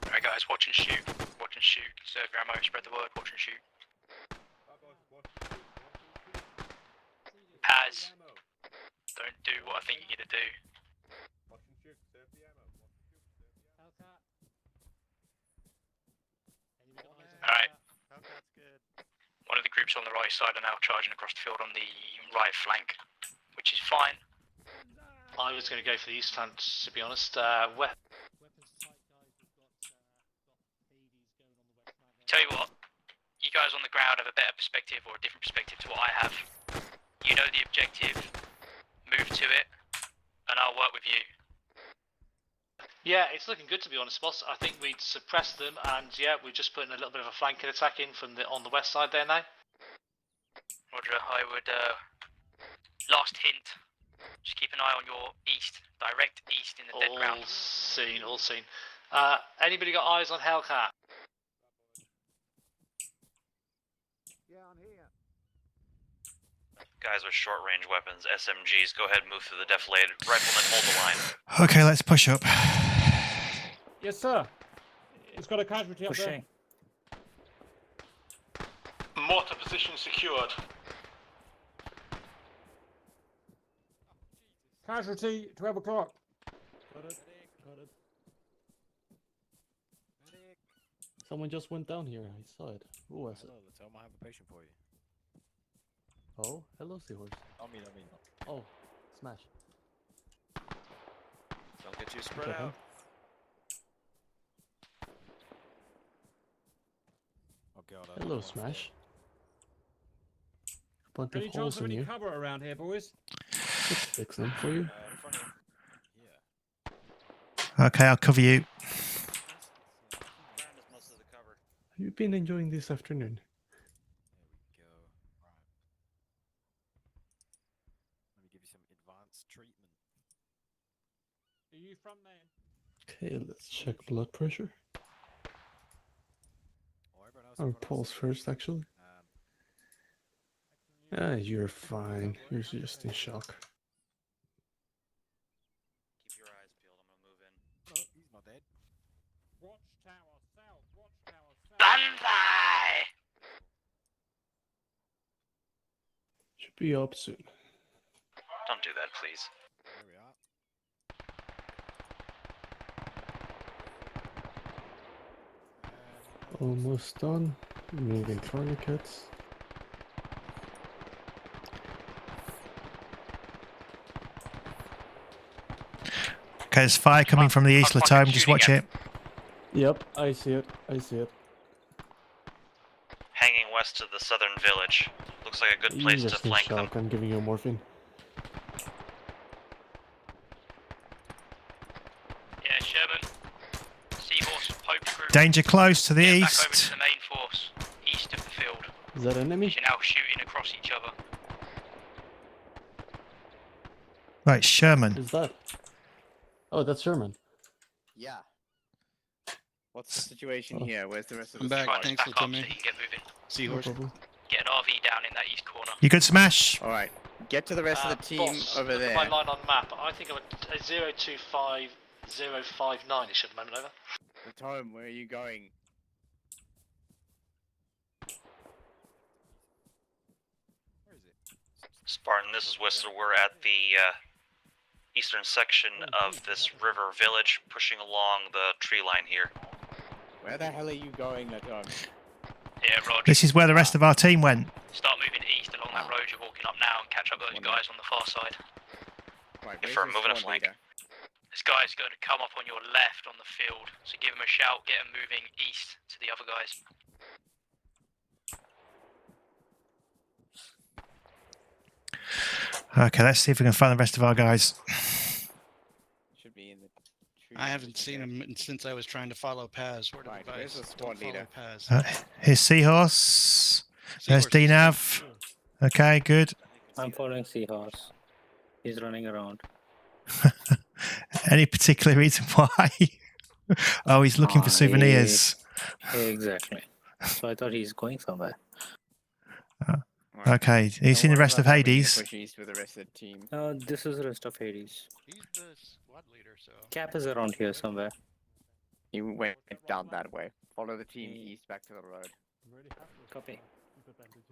Alright guys, watch and shoot. Watch and shoot. Conserve your ammo, spread the word, watch and shoot. Paz. Don't do what I think you're gonna do. Alright. One of the groups on the right side are now charging across the field on the right flank, which is fine. I was going to go for the east flank, to be honest. Tell you what, you guys on the ground better perspective or a different perspective to what I have. You know the objective, move to it, and I'll work with you. Yeah, it's looking good to be honest, boss. I think we'd suppress them, and yeah, we're just putting a little bit of a flanking attack in from on the west side there now. Roger, I would, last hint, just keep an eye on your east, direct east in the dead ground. All seen. Anybody got eyes on Hellcat? Yeah, I'm here. Guys with short range weapons, SMGs, go ahead and move through the defilade. Riflemen, hold the line. Okay, let's push up. Yes, sir. It's got a casualty up there. Mortar position secured. Casualty, 12 o'clock. Got it. Got it. Someone just went down here. I saw it. Who was it? Hello, Tom. I have a patient for you. Oh, hello, Seahorse. I mean. Oh, smash. Don't get you spread Okay. out. Oh God. I Hello, don't know. smash. Bunch Any of chance holes of in any you. cover around here, boys? Let's fix them for you. Okay, I'll cover you. Have you been enjoying this afternoon? There we go. Right. Let me give you some advanced treatment. Are you from there? Okay, let's check blood pressure. Oh, everyone else Or in front of pulse us. first, actually. Ah, you're fine. You're just in shock. Keep your eyes peeled, I'm gonna move in. No, he's not dead. Watchtower south, watchtower south. Banzai! Should be up soon. Don't do that, please. There we are. Almost done. Moving tourniquets. Okay, there's fire coming from the east, Latome. Just watch it. Yep, I see it. I see it. Hanging west of the southern village. Looks like a good place You're to just in flank them. shock. I'm giving you morphine. Yeah, Sherman. Seahorse, Pope group. Danger close to the Get back over to east. the main force, east of the field. Is that enemy? You're now shooting across each other. Right, Sherman. Who's that? Oh, that's Sherman. Yeah. What's the situation Oh. here? Where's the rest of I'm the back. squad? Thanks Back for up so you coming. can get moving. No Seahorse. problem. Get an RV down in that east corner. You good, Smash? All right. Get to the rest of the team Boss, over look at there. my line on map. I think I'm at 025059-ish at the moment, over. Tom, where are you going? Where is it? Spartan, this is Whistler. We're at the eastern section of this river village, pushing along the tree line here. Where the hell are you going, Tom? Yeah, Roger. This is where the rest of our team went. Start moving east along that road you're walking up now and catch up with those guys on the far side. Right, If where's we're the moving a squad flank. leader? This guy's going to come up on your left on the field, so give him a shout, get him moving east to the other guys. Okay, let's see if we can find the rest of our guys. Should be in the tree. I haven't seen him since I was trying to follow Paz. Where Right, the where's guys the squad don't follow leader? Paz. Here's Seahorse. There's Seahorse is DNAV. Okay, good. I'm following Seahorse. He's running around. Any particular reason why? Oh, he's looking for souvenirs. Exactly. So I thought he's going somewhere. Right. Okay, have you seen the what rest of about having to Hades? Push east with the rest of the team. This is the rest of Hades. He's the squad leader, so. Cap is around here somewhere. He went down that way. Follow the team east back to the road. Copy.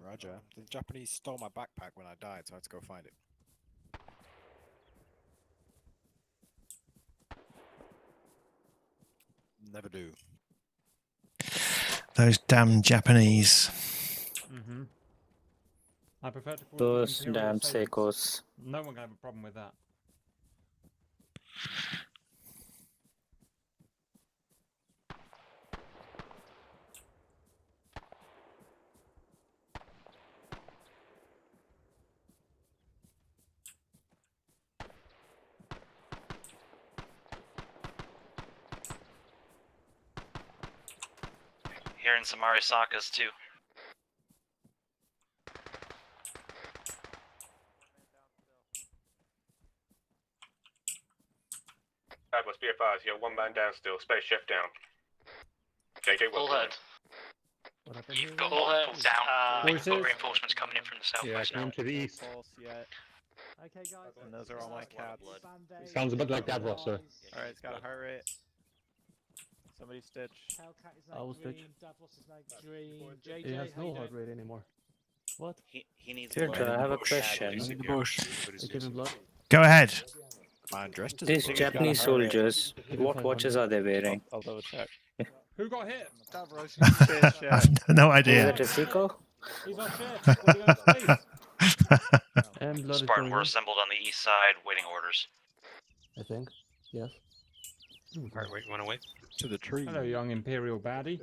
Roger. The Japanese stole my backpack when I died, so I had to go find it. Never do. Those damn Japanese. Mm-hmm. I prefer to call Those them Imperial damn Saiyans. Seikos. No one can have a problem with that. Hearing some Arisakas too. Must be advised, you're one man down still. Space chef down. JJ, All well heard. You've got multiple down. You've got Voices. reinforcements coming in from the southwest now. to the east. Okay, guys. And those are all my cabs. Sounds a bit like that, sir. Alright, it's got a heart rate. Somebody stitch. I will stitch. Green. He has no heart rate anymore. What? He needs blood. I have a question. They give him blood. Go ahead. These Japanese soldiers, what watches are they wearing? I'll double check. Who got hit? I've no Is idea. it a Seiko? He's on shift. What are you going to space? And blood is Spartan, going we're in, assembled on the east side, waiting orders. I think. Yes. Alright, wait, went away. To the tree. Hello, young Imperial baddie.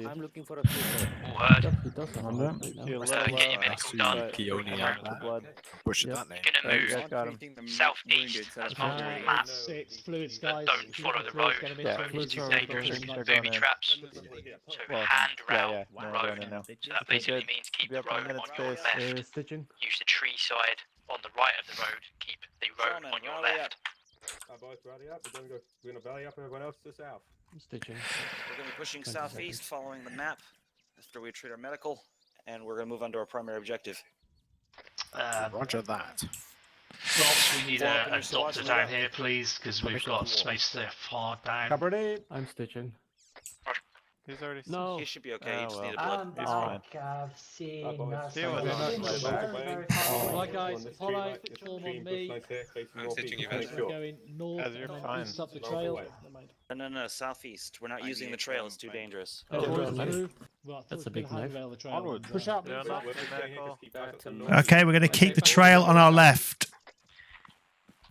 I'm looking for a Seiko. Word. He does have heart rate now. Get your medical done. Peony out that. Pushing that name. You're going to move southeast as multiple maps. Fluids, But guys. don't follow the road. It's too dangerous. Booby traps. So hand route the road. So that basically means keep the road on your left. Stitching. Use the tree side on the right of the road. Keep the road on your left. Boys, rally up. We're gonna belly up everyone else to the south. I'm stitching. We're going to be pushing southeast, following the map after we treat our medical, and we're going to move on to our primary objective. Roger that. Ross, we need a doctor down here, please, because we've got space to far down. Cabaret. I'm stitching. He's already No. He should be okay. He just needed blood. He's fine. I've seen Deal with it. Right, guys, follow, form on me. We're going north, As you're not fine. east up the trail. No, southeast. We're not using the trail. It's too dangerous. That's a big knife. Onward. Push up. They're not with medical. Okay, we're going to keep the trail on our left.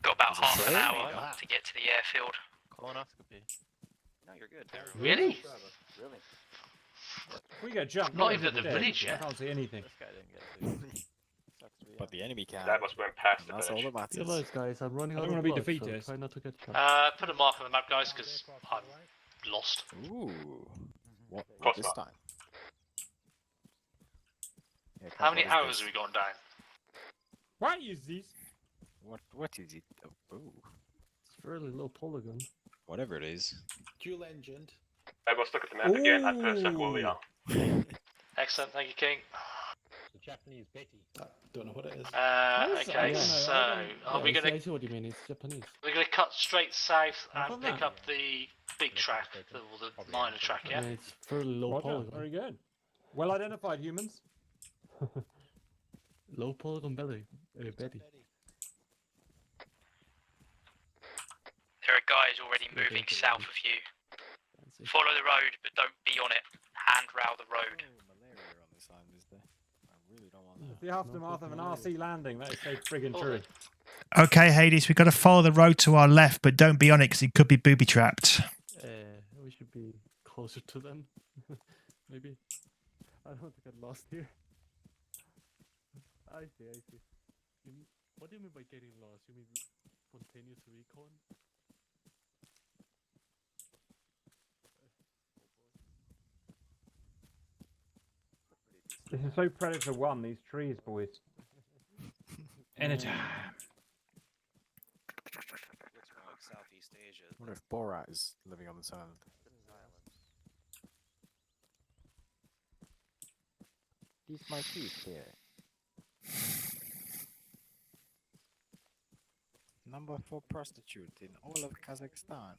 Got about half an hour to get to the airfield. Colonoscopy. No, you're good. Really? Really? We get jumped. Not even at the village I yet. can't see anything. This guy didn't get to. But the enemy can. That must have went past the That's all village. that matters. Realize, guys, I'm running I out don't of wanna be blood, so defeatist. try not to get shot. Put a mark on the map, guys, because I'm lost. Ooh. What Cross this mark. time? Yeah, How many what is hours this? have we gone down? What is this? What is it? Oh, It's fairly low polygon. whatever it is. Dual engined. Everyone's look at the map again and first look where we are. Excellent, thank you, King. The Japanese Betty. Don't know what it is. Okay, so are we Yeah, gonna I see what you mean. It's Japanese. we're gonna cut straight south I've and done pick that. up the big track, the minor track, yeah? It's fairly low Roger. polygon. Very good. Well identified, humans. Low polygon belly. Betty. There are guys already moving south of you. Follow the road, but don't be on it. Hand route the road. Malaria on this island, is there? I really don't want that. The aftermath of an RC landing. That is so friggin' true. Okay, Hades, we've got to follow the road to our left, but don't be on it because it could be booby trapped. We should be closer to them. Maybe. I don't want to get lost here. I see. What do you mean by getting lost? You mean spontaneous recon? This is so Predator 1, these trees, boys. Anytime. Looks more like Southeast Asia. I wonder if Borat is living on this island. These my teeth here. Number 4 prostitute in all of Kazakhstan.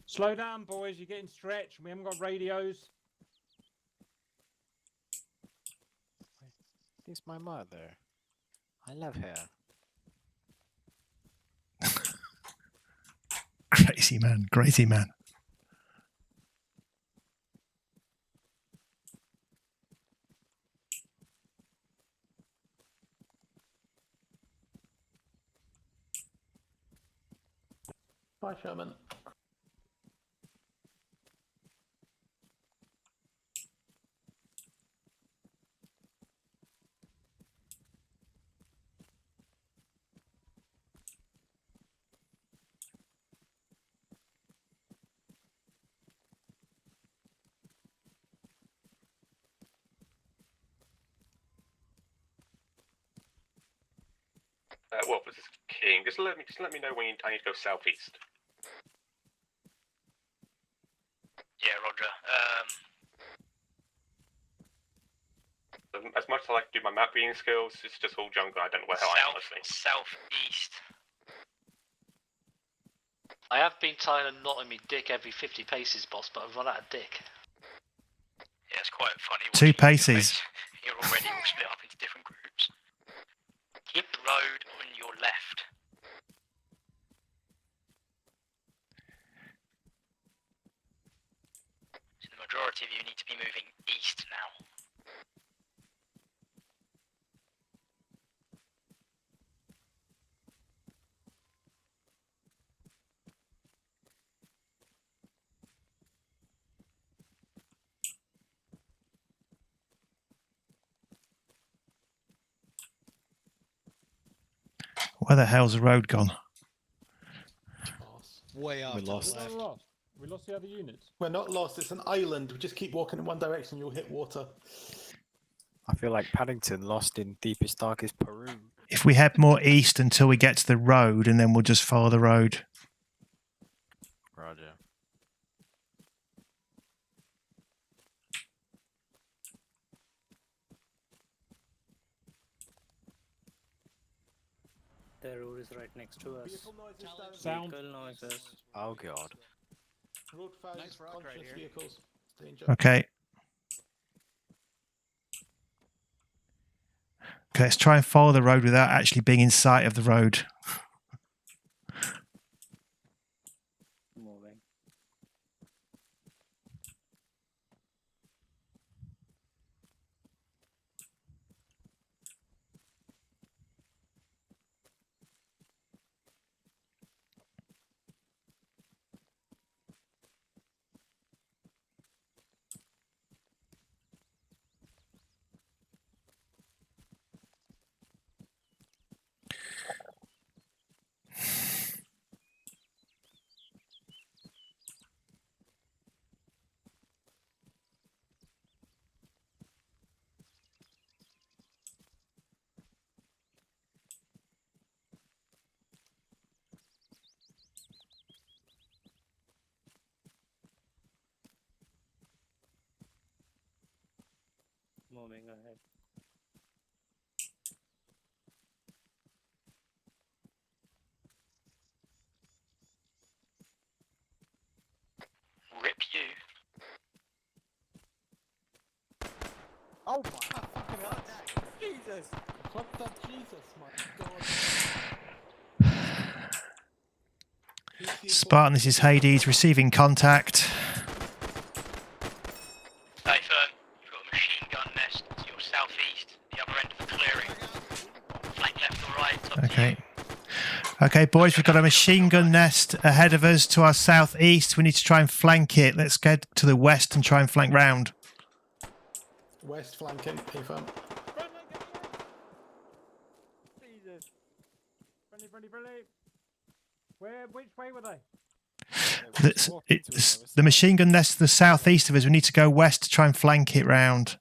Slow down, boys. You're getting stretched. We haven't got radios. This my mother. I love her. Crazy man, crazy man. Bye, Sherman. Wolf, this is King. Just let me know when I need to go southeast. Yeah, Roger. As much as I like to do my map reading skills, it's just all jungle. I don't know where the hell I am, honestly. Southeast. I have been tying a knot in me dick every 50 paces, boss, but I've run out of dick. Yeah, it's quite funny. 2 paces. You're already all split up into different groups. Keep the road on your left. So the majority of you need to be moving east now. Where the hell's the road gone? Way off. We lost. We lost the other units. We're not lost. It's an island. We just keep walking in one direction. You'll hit water. I feel like Paddington lost in deepest, darkest Peru. If we head more east until we get to the road, and then we'll just follow the road. Roger. The road is right next to us. Sound. Vehicle noises. Oh god. Road fires, Nice rock right conscious here. vehicles. Danger. Okay. Okay, let's try and follow the road without actually being in sight of the road. Moving. Moving ahead. Rip you. Oh my fucking hell. Jesus! What the Jesus, my god. Spartan, this is Hades receiving contact. Hey, firm. You've got a machine gun nest to your southeast, the other end of the clearing. Flank left or right, it's up to Okay. you. Okay, boys, we've got a machine gun nest ahead of us to our southeast. We need to try and flank it. Let's get to the west and try and flank round. West flanking, A-firm. Jesus. Friendly. Which way were they? The machine gun nest to the southeast of us. We need to go west to try and flank it round.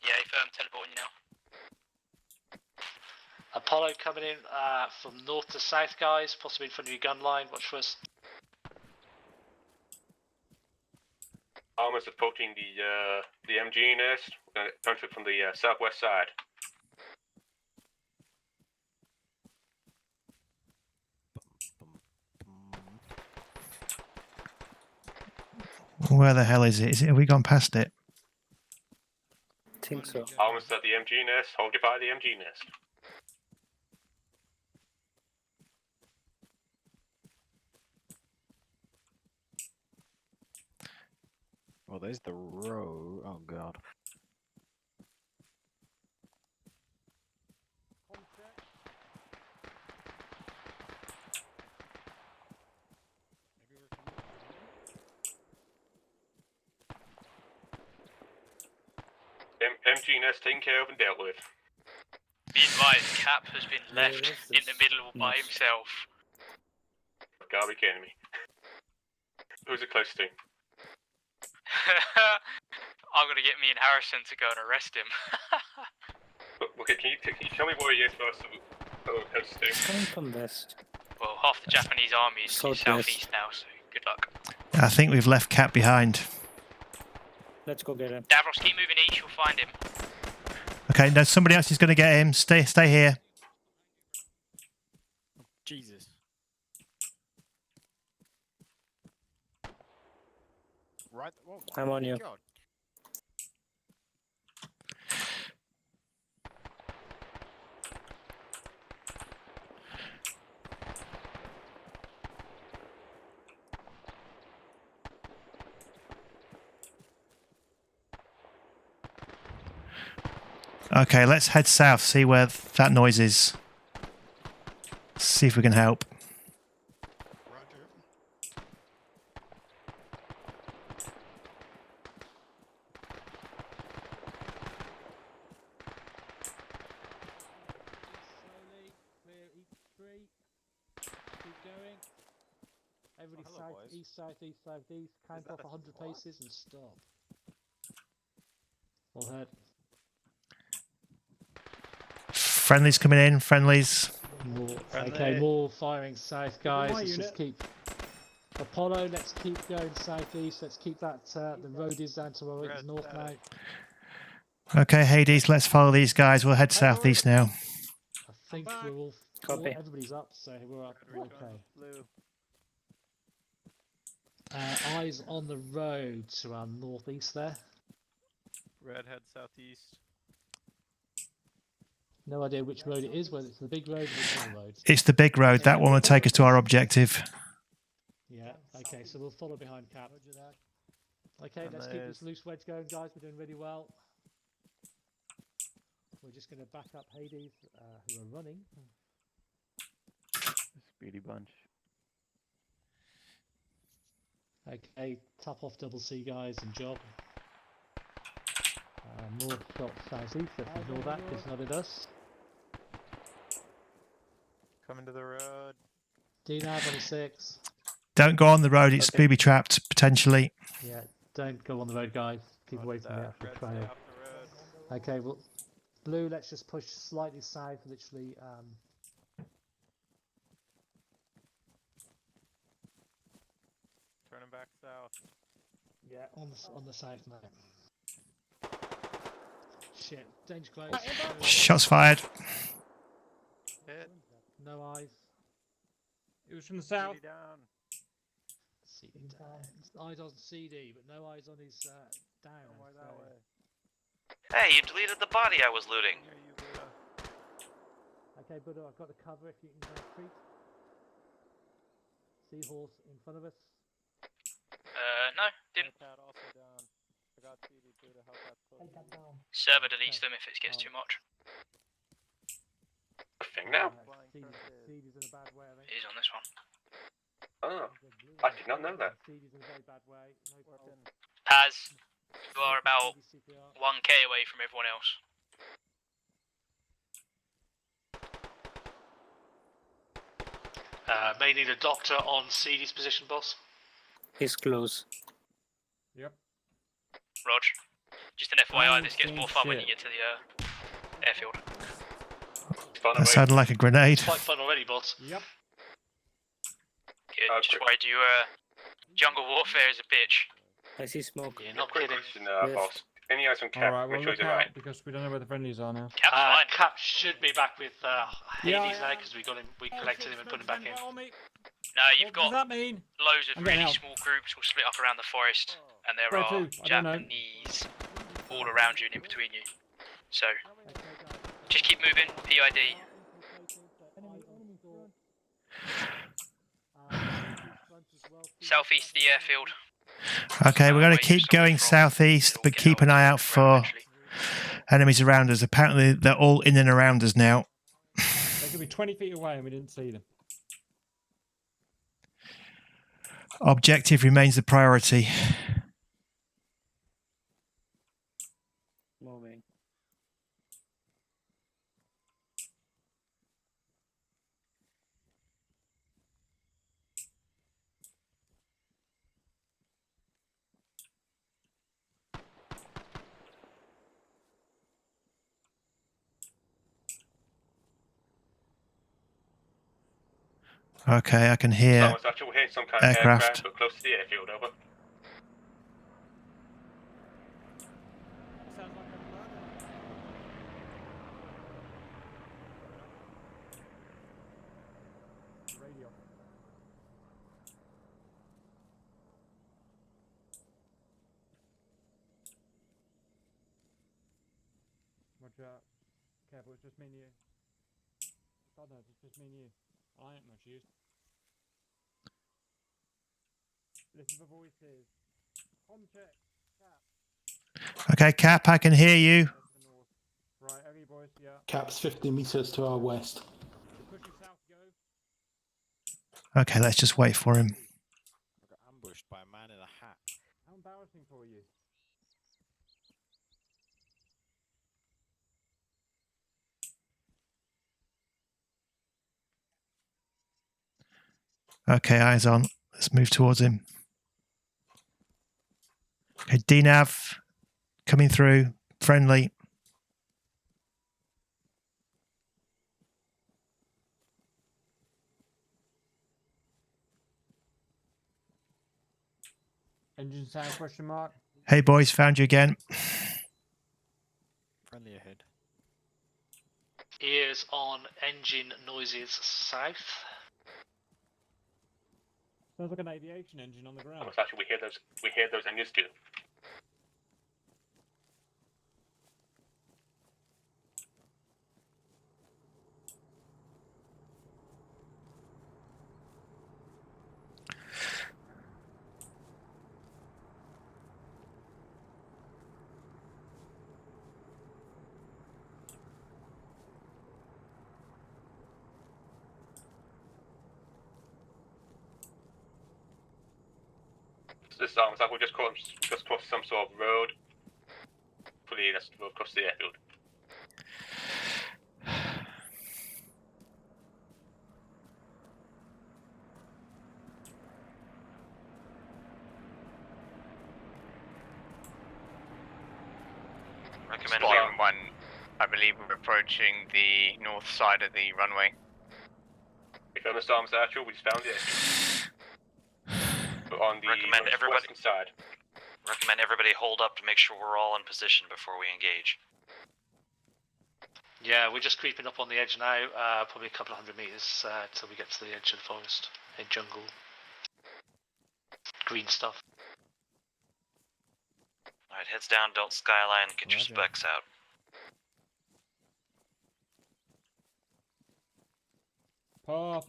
Yeah, firm, teleporting you now. Apollo coming in from north to south, guys. Possibly in front of your gun line. Watch for us. Almost approaching the MG nest. We're going to come to it from the southwest side. Where the hell is it? Have we gone past it? I think so. Almost at the MG nest. Hold your fire, the MG nest. Well, there's the road. Oh god. MG nest taken care of and dealt with. Be advised, Cap has been left in the middle by himself. gotta be kidding me. Who's it close to? I'm gonna get me and Harrison to go and arrest him. Okay, can you tell me where he is first? Close to? Coming from west. Well, half the Japanese army is southeast now, so good luck. I think we've left Cap behind. Let's go get him. Davros, keep moving east, you'll find him. Okay, no, somebody else is going to get him. Stay here. Jesus. Right. Whoa, I'm on you. God. Okay, let's head south, see where that noise is. See if we can help. Slowly, clear each street. Keep going. Everybody south, east, southeast, southeast. Count off 100 paces and stop. All heard. Friendlies coming in, friendlies. Okay, more firing south, guys. Let's just keep Apollo. Let's keep going southeast. Let's keep that. The road is down to our north now. Okay, Hades, let's follow these guys. We'll head southeast now. I think we're all. Everybody's up, so we're up. Okay. Eyes on the road to our northeast there. Red head southeast. No idea which road it is, whether it's the big road or the small road. It's the big road. That one will take us to our objective. Yeah, okay, so we'll follow behind Cap. Okay, let's keep this loose wedge going, guys. We're doing really well. We're just going to back up Hades, who are running. Speedy bunch. Okay, top off double C, guys, and job. North shot southeast, let's ignore that, it's not at us. Coming to the road. DNAV on 6. Don't go on the road. It's booby trapped, potentially. Yeah, don't go on the road, guys. Keep away from the actual trail. Okay, well, blue, let's just push slightly south, literally. Turning back south. Yeah, on the south now. Shit, danger close. Shots fired. Hit. No eyes. It was from the south. Down. CD down. Eyes on CD, but no eyes on his down. Hey, you deleted the body I was looting. Okay, Buddha, I've got the cover if you can retreat. Seahorse in front of us. No, didn't. Also down. I got CD2 to help that push. Server deletes them if it gets too much. A thing now? CD's in a bad way, I think. It is on this one. Oh, I did not know that. CD's in a very bad way. No problem. Paz, you are about 1k away from everyone else. May need a doctor on CD's position, boss. He's close. Yep. Rog. Just an FYI, this gets more fun when you get to the airfield. That sounded like a grenade. It's quite fun already, boss. Yep. Good, just worried you jungle warfare is a bitch. I see smoke. Yeah, not Quick kidding. question, boss. Any eyes on Cap? Alright, well Which way look is it out right? because we don't know where the friendlies are now. Cap's fine. Cap should be back with Yeah, Hades now because we got him. We collected him and put him back in. No, you've What does got that mean? loads of I'm getting really help. small groups all split up around the forest, and there Where are to? I don't know. Japanese all around you and in between you. So, just keep moving, PID. Southeast of the airfield. Okay, we're going to keep going southeast, but keep an eye out for enemies around us. Apparently, they're all in and around us now. They could be 20 feet away and we didn't see them. Objective remains the priority. Moving. Okay, I can hear Someone's actually hitting some kind of aircraft. but close to the airfield, over. Radio. Roger. Careful, it's just me and you. God knows, it's just me and you. I ain't much use. Listen for voices. Com check. Cap. Okay, Cap, I can hear you. Right, okay, boys, yeah. Cap's 50 meters to our west. Pushing south, go. Okay, let's just wait for him. I got ambushed by a man in a hat. How embarrassing for you. Okay, eyes on. Let's move towards him. Okay, DNAV coming through. Friendly. Engine sound question mark. Hey boys, found you again. Friendly ahead. Ears on engine noises south. Sounds like an aviation engine on the ground. Almost actually, we hear those engines too. This sounds like we just crossed some sort of road. Fully, that's the road across the airfield. Recommend Squadron 1, I believe we're approaching the north side of the runway. We found the Storm's actual, we just found it. But on the western side. Recommend everybody hold up to make sure we're all in position before we engage. Yeah, we're just creeping up on the edge now, probably a couple of 100 meters till we get to the edge of the forest. In jungle. Green stuff. Alright, heads down, don't skyline, get your specs out. Path.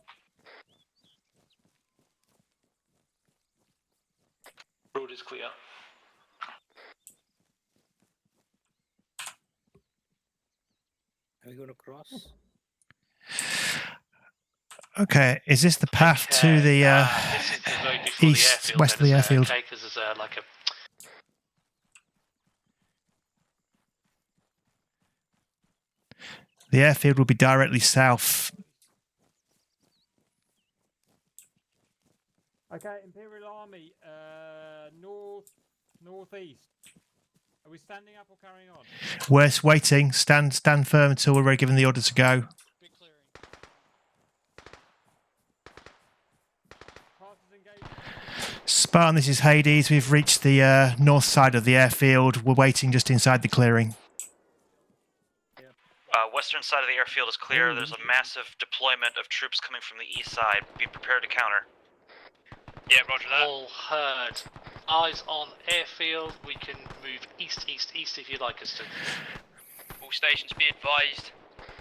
Road is clear. Are we going to cross? Okay, is this the path to the east, west of the airfield? Okay, because there's like a... The airfield will be directly south. Okay, Imperial Army, northeast. Are we standing up or carrying on? We're waiting. Stand firm until we're given the order to go. Spartan, this is Hades. We've reached the north side of the airfield. We're waiting just inside the clearing. Western side of the airfield is clear. There's a massive deployment of troops coming from the east side. Be prepared to counter. Yeah, roger that. All heard. Eyes on airfield. We can move east if you'd like us to. All stations be advised.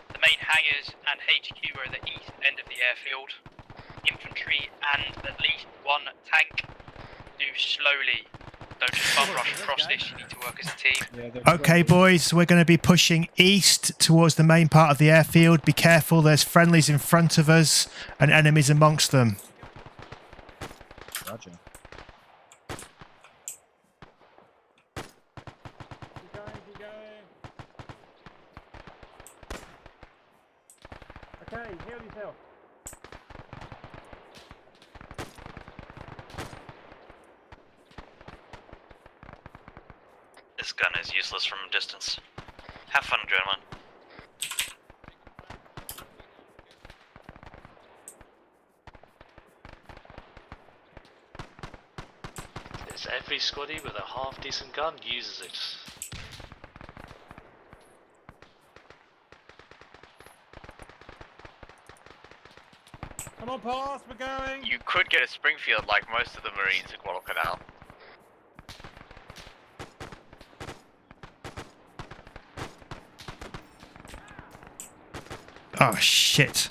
The main hangars and HQ are at the east end of the airfield. Infantry and at least one tank. Do slowly. Don't just bum rush across this. You need to work as a team. Okay, boys, we're going to be pushing east towards the main part of the airfield. Be careful, there's friendlies in front of us and enemies amongst them. Roger. Keep going. Okay, heal yourself. This gun is useless from a distance. Have fun, gentlemen. every squaddy with a half decent gun uses it. Come on, pass, we're going. You could get a Springfield like most of the Marines at Guadalcanal. Oh shit.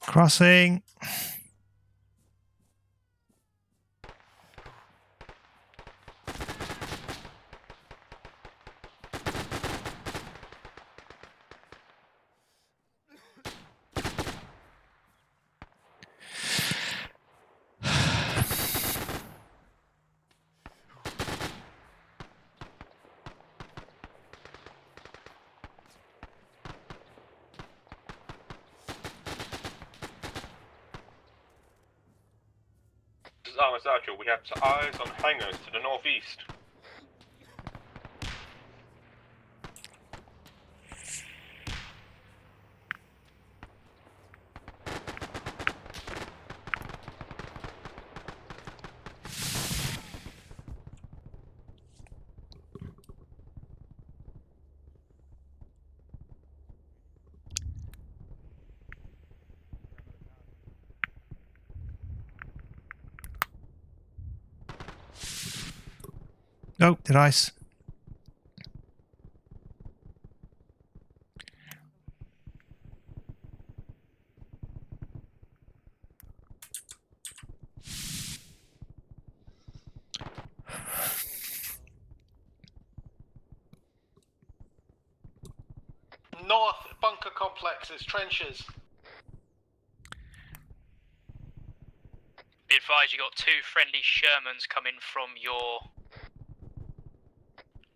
Crossing. This is Armour Sergeant. We have eyes on hangars to the northeast. Oh, did ice. North bunker complexes, trenches. Be advised, you got 2 friendly Shermans coming from your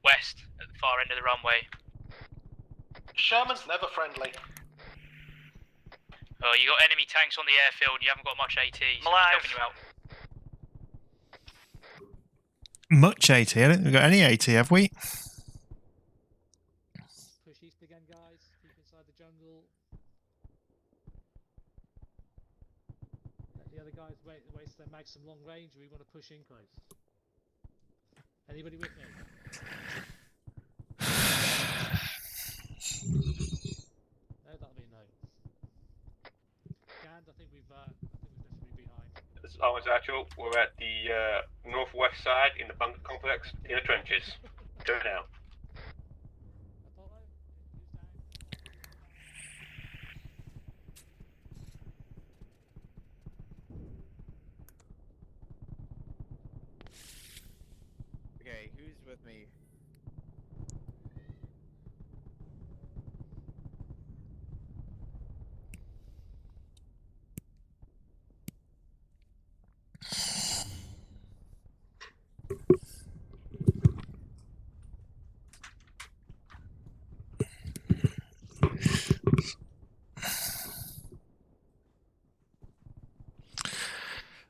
west at the far end of the runway. Sherman's never friendly. Oh, you got enemy tanks on the airfield. You haven't got much AT. So helping you out. Much AT. I don't think we've got any AT, have we? Push east again, guys. Keep inside the jungle. Let the other guys wait their mags some long range. We want to push in close. Anybody with me? No, that'll be no. Gand, I think we've definitely behind. This is Armour Sergeant. We're at the northwest side in the bunker complex in the trenches. Go now. Okay, who's with me?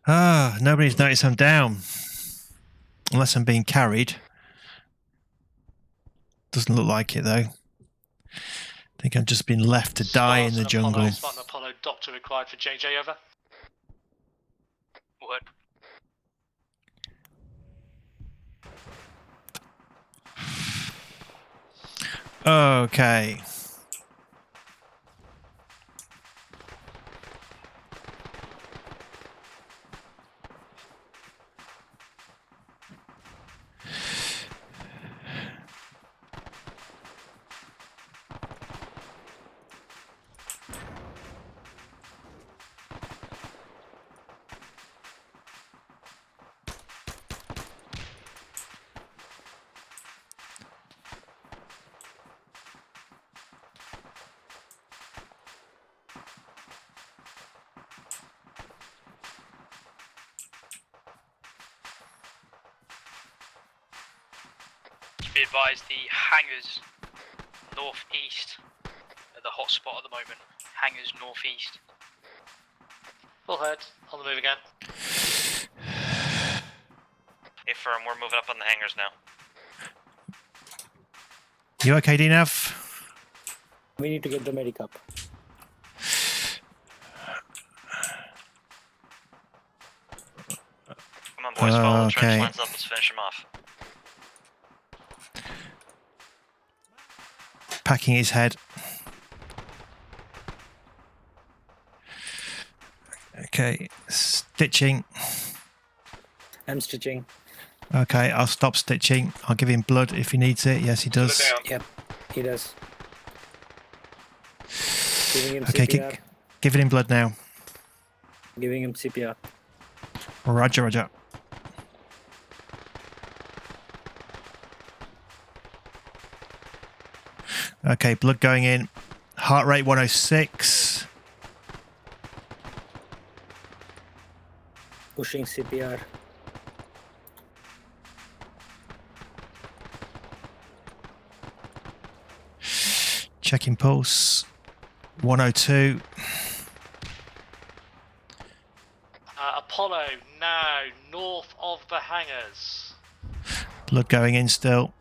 Ah, nobody's noticed I'm down. Unless I'm being carried. Doesn't look like it though. I think I've just been left to die in the jungle. Spartan Apollo, doctor required for JJ, over. Word. Okay. be advised, the hangars northeast are the hot spot at the moment. Hangars northeast. Full head, on the move again. Hey, firm, we're moving up on the hangars now. You okay, DNAV? We need to get the medic up. Come on, boys, follow the trench Okay. lines up. Let's finish them off. Packing his head. Okay, stitching. I'm stitching. Okay, I'll stop stitching. I'll give him blood if he needs it. Yes, he does. Yep, he does. Giving him Okay, CPR. giving him blood now. Giving him CPR. Roger, roger. Okay, blood going in. Heart rate 106. Pushing CPR. Checking pulse. 102. Apollo, now north of the hangars. Blood going in still.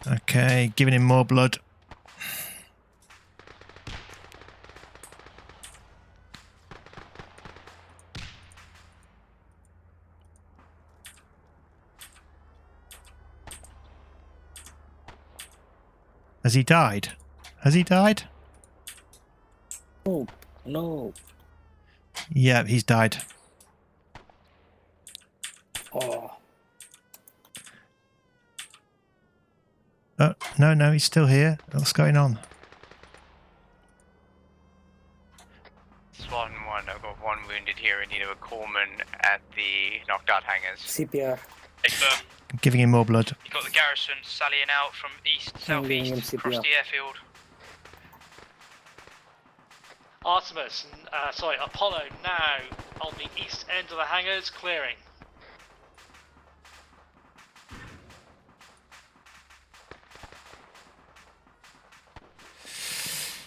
Okay, giving him more blood. Has he died? Has he died? Oh, no. Yeah, he's died. Oh. Oh, no, he's still here. What's going on? Swan 1, I've got one wounded here in need of a corpsman at the knocked out hangars. CPR. Hey, firm. I'm giving him more blood. You've got the garrison sallying out from east, I'm giving him southeast, across CPR. the airfield. Artemis, sorry, Apollo, now on the east end of the hangars, clearing.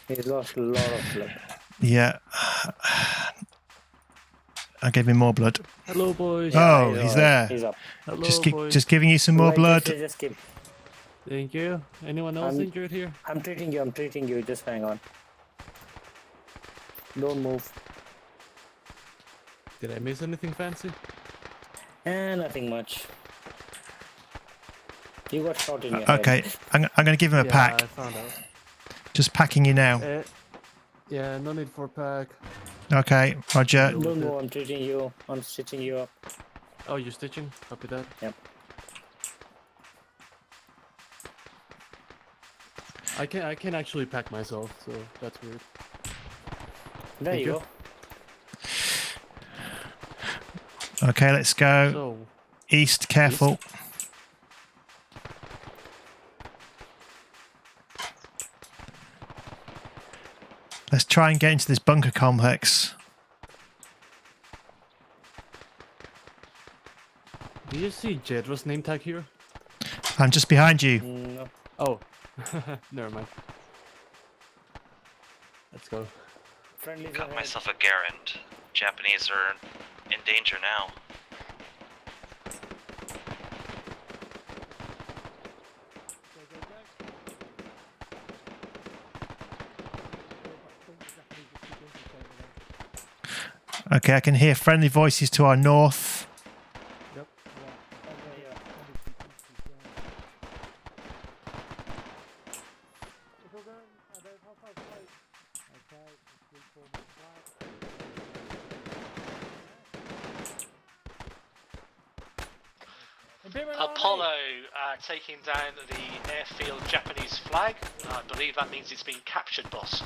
He's lost a lot of blood. Yeah. I gave him more blood. Hello, boys. Oh, he's there. He's up. Hello, Just just giving you some more blood. Just keep. Thank you. Anyone else injured here? I'm treating you. Just hang on. Don't move. Did I miss anything fancy? Nothing much. You got shot in your head. Okay, I'm going to give him a Yeah, pack. I found out. Just packing you now. Yeah, no need for a pack. Okay, roger. Don't move, I'm treating you. I'm stitching you up. Oh, you're stitching? Copy that. Yep. I can actually pack myself, so that's weird. There Thank you you. go. Okay, let's go. So, East, careful. Let's try and get into this bunker complex. do you see Jedra's name tag here? I'm just behind you. No. Oh, never mind. Let's go. Friendly's Got ahead. myself a Garand. Japanese are in danger now. Okay, I can hear friendly voices to our north. Yep. Apollo taking down the airfield Japanese flag. I believe that means it's been captured, boss.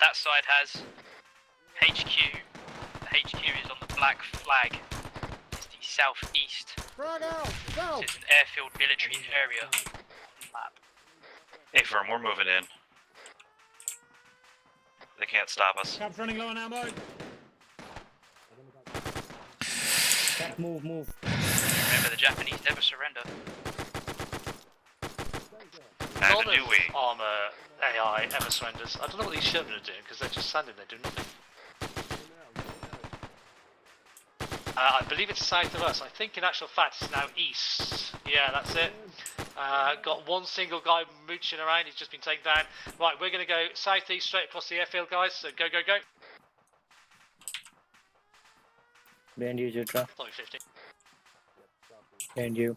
That side has HQ. The HQ is on the black flag. It's the southeast. This is an airfield military area. Map. Hey, firm, we're moving in. They can't stop us. Cab's running low on ammo. Move, move. Remember, the Japanese never surrender. Neither do we. Armor AI ever surrenders. I don't know what these Sherman are doing because they're just standing there doing nothing. I believe it's south of us. I think in actual fact it's now east. Yeah, that's it. Got one single guy mooching around. He's just been taken down. Right, we're going to go southeast straight across the airfield, guys. So go, go, go. Behind you, Jutra. 50. Behind you.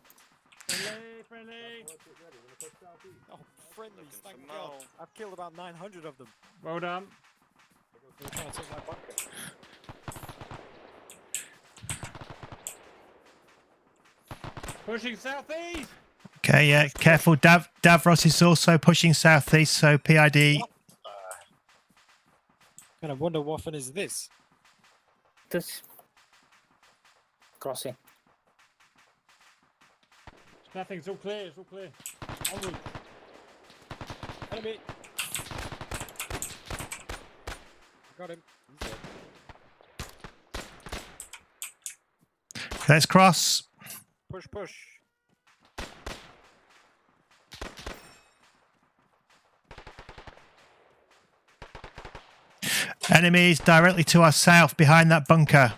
Friendly! Oh, friendly, thank God. I've killed about 900 of them. Well done. They're trying to take my bunker. Pushing southeast. Okay, yeah, careful. Davros is also pushing southeast, so PID. Kind of wonder what fun is this? This. Crossing. Nothing's all clear. It's all clear. Onward. Enemy! Got him. He's dead. Let's cross. Push, push. Enemies directly to our south behind that bunker.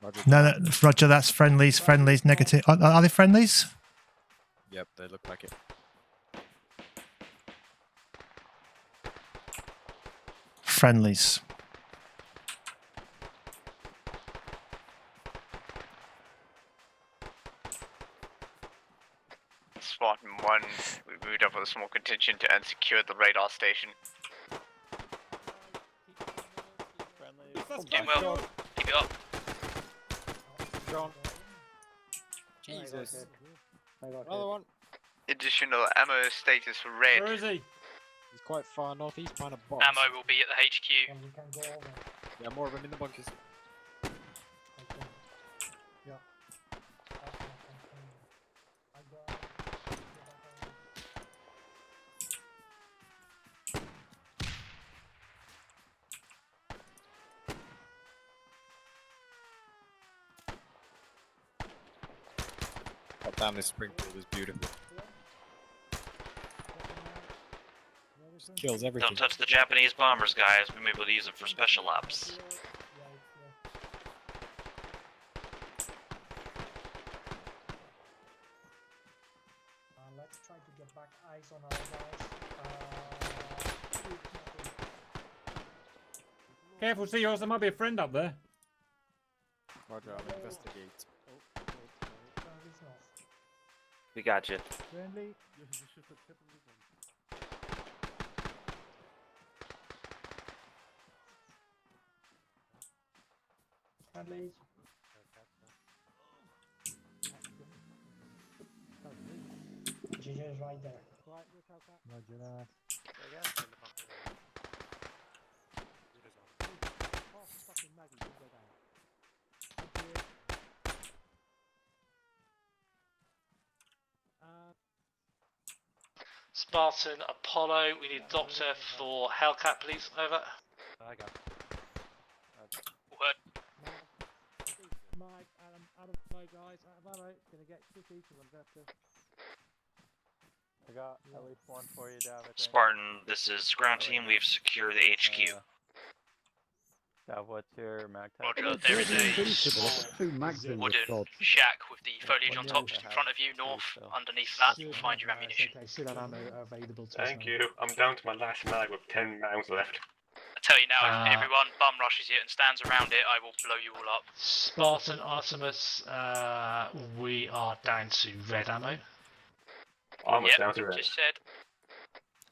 Roger. No, Roger, that's friendlies. Friendlies, negative. Are they friendlies? Yep, they look like it. Friendlies. Spartan 1, we moved up with a small contingent and secured the radar station. Doing well. Keep it up. John. Jesus. Another one. Additional ammo status for red. Where is he? He's quite far northeast behind a box. Ammo will be at the HQ. Yeah, more of them in the bunkers. God damn, this Springfield is beautiful. Kills everything. Don't touch the Japanese bombers, guys. We may be able to use them for special ops. Let's try to get back eyes on our guys. Careful, Seahorse. There might be a friend up there. Roger, I'll investigate. We got you. Friendly. Friendly. GG is right there. Roger that. Spartan, Apollo, we need Doctor for Hellcat, please. Over. I got Word. Mike, Adam, guys, out of ammo, gonna get tricky to invest. I got at least one for you, Dav. Spartan, this is ground team. We've secured the HQ. Dav, what's your mag tag? Roger, there is a small wooden shack with the foliage on top just in front of you, north. Underneath that, you'll find your ammunition. Okay, still have ammo available to us. Thank you. I'm down to my last mag with 10 rounds left. I tell you now, if everyone bum rushes it and stands around it, I will blow you all up. Spartan, Artemis, we are down to red ammo. Almost down to Yep, red. just said.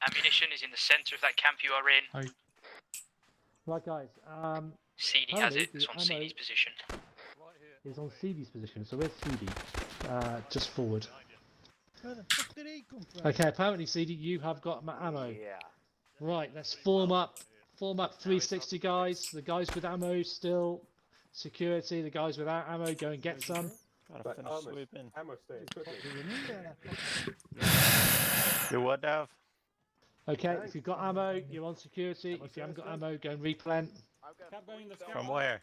Ammunition is in the centre of that camp you are in. Right, guys. CD has it. It's on CD's position. It's on CD's position. So where's CD? Just forward. Where the fuck did he come from? Okay, apparently CD, you have got ammo. Yeah. Right, let's form up. Form up 360 guys. The guys with ammo still. Security. The guys without ammo, go and get some. Gotta finish sweeping. Ammo stays quickly. You what, Dav? Okay, if you've got ammo, you're on security. If you haven't got ammo, go and replant. From where?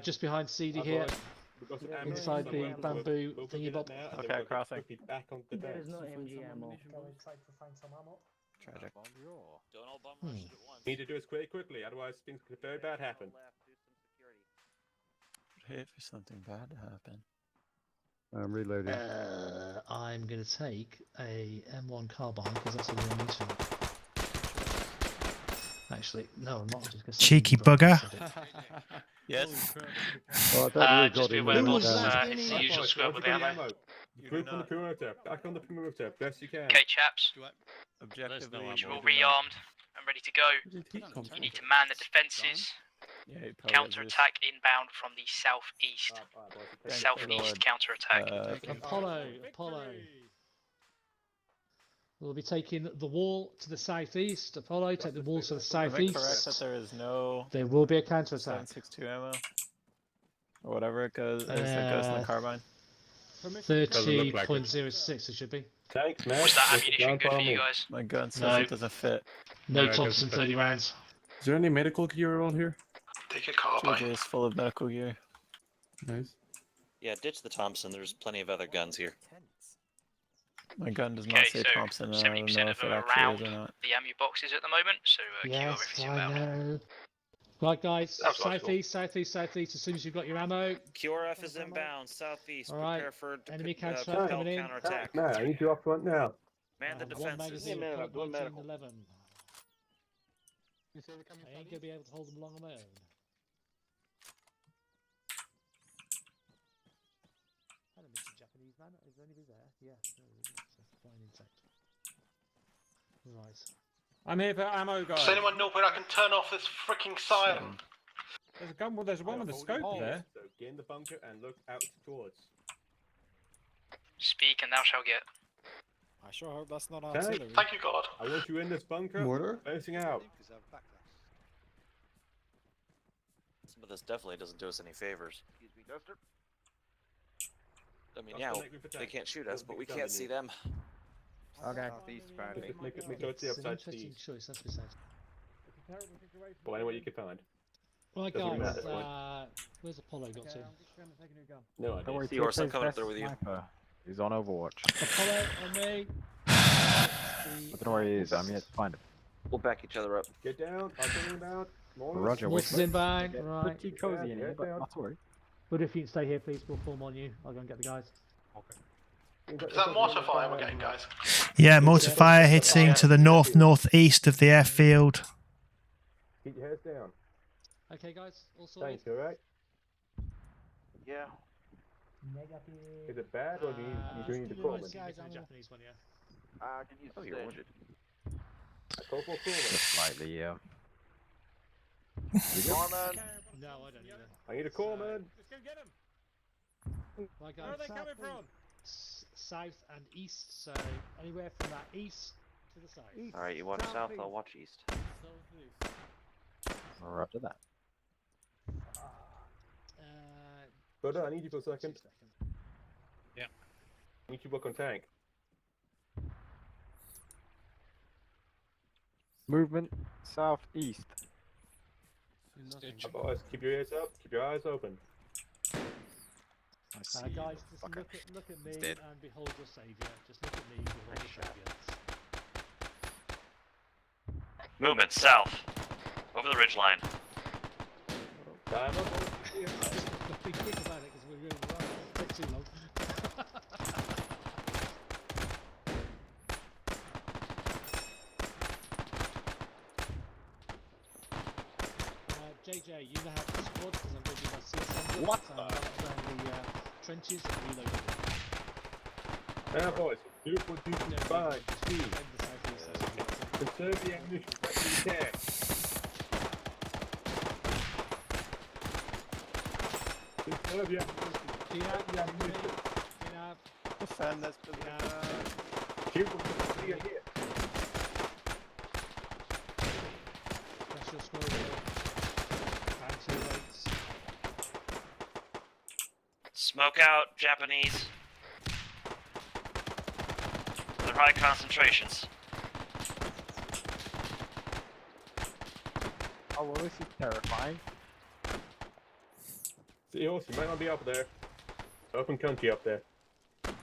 Just behind CD here, inside the bamboo thingy bob. Okay, crossing. Back on the There is no MG ammo. Tragic. Need to do this quickly, otherwise things could very bad happen. Hate for something bad to happen. I'm reloading. I'm going to take a M1 carbine because that's a real need. Actually, no, I'm not. I'm just gonna Cheeky bugger. Yes. Just be aware, boss. It's the usual square with the ammo. Group on the perimeter. Back on the perimeter. Best you can. Okay, chaps. Objectively, You're all rearmed and ready to go. You need to man the defences. Counter-attack inbound from the southeast. Southeast counter-attack. Apollo. We'll be taking the wall to the southeast. Apollo, take the wall to the southeast. Correct that there is no. There will be a counter-attack. 7.62 ammo, or whatever it goes. As it goes in the carbine. 30.06 it should be. Thanks, man. Was that ammunition good for you guys? My gun says No. it doesn't fit. No Thompson 30 rounds. Is there any medical gear around here? Take a carbine. JJ is full of medical gear. Nice. Yeah, ditch the Thompson. There's plenty of other guns here. My gun does not Okay, say so Thompson, and I don't 70% know of if it them are actually around is or not. the ammo boxes at the moment, so queue Yes, everything I inbound. know. Right, guys, That's southeast. As soon as you've got your ammo. QRF is inbound, southeast. All right. Prepare for Enemy counter-attack coming in. counterattack. Man, I need you up front now. Man the One defenses. magazine, Colt 1911. I ain't gonna be able to hold them long on my own. Hello, Mr. Japanese man. Is anybody there? Yeah, it's a fine insect. Right. I'm here for ammo, guys. Does anyone know where I can turn off this freaking siren? There's a gun. Well, there's one with a scope there. So get in the bunker and look out towards. Speak and thou shalt get. I sure hope that's not Okay. Thank you, God. I want you in this bunker. Mortar? Facing out. Some of this definitely doesn't do us any favors. Excuse me, Duster. I mean, yeah, they can't shoot us, but we can't see them. Okay. Southeast, apparently. Make go to the It's an upside interesting east. choice, that's beside. Or anywhere you can find. Right, Doesn't guys, matter, point. Where's Apollo got to? No idea. Don't worry, Seahorse, I'm TFA's coming up best there with you. sniper is on Overwatch. Apollo on me. I don't know where he is. I'm yet to find him. We'll back each other up. Get down. I'll turn inbound. Roger, Mortars inbound, right. Pretty cozy in here, but not to worry. But if you can stay here, please, we'll form on you. I'll go and get the guys. Is that mortar fire we're getting, guys? Yeah, mortar fire hitting to the northeast of the airfield. Keep your heads down. Okay, guys, all sorted. Thanks, alright? Yeah. Is it bad or do you doing the Coleman? Guys, I'm the Japanese one, yeah. Can you Oh, you're wounded. Corporal Coleman. Just slightly, yeah. Norman. No, I don't either. I need a Coleman. Let's go get him. Right, guys, Where are they coming from? South and east, so anywhere from that east to the south. Alright, you watch south, I'll watch east. Roger that. Brother, I need you for a second. Yeah. I need you to work on tank. Movement southeast. Otherwise, keep your ears up, keep your eyes open. I see. Guys, just look at me dead. and behold your saviour. Just look at me and behold your saviour. Movement south. Over the ridgeline. Time up. Be quick about it because we're going to take too long. JJ, you know how to squad because I'm going to do my CSM. What so I'm down the trenches and reload them. Now, boys, do what you can find. Speed. Conserve the ammunition as you can. Conserve your ammunition. Defend this Shoot what you see here. Pressure squad. Anti-weights. Smoke out, Japanese. They're high concentrations. Oh, well, this is terrifying. See horse, you might not be up there. Open country up there. Okay,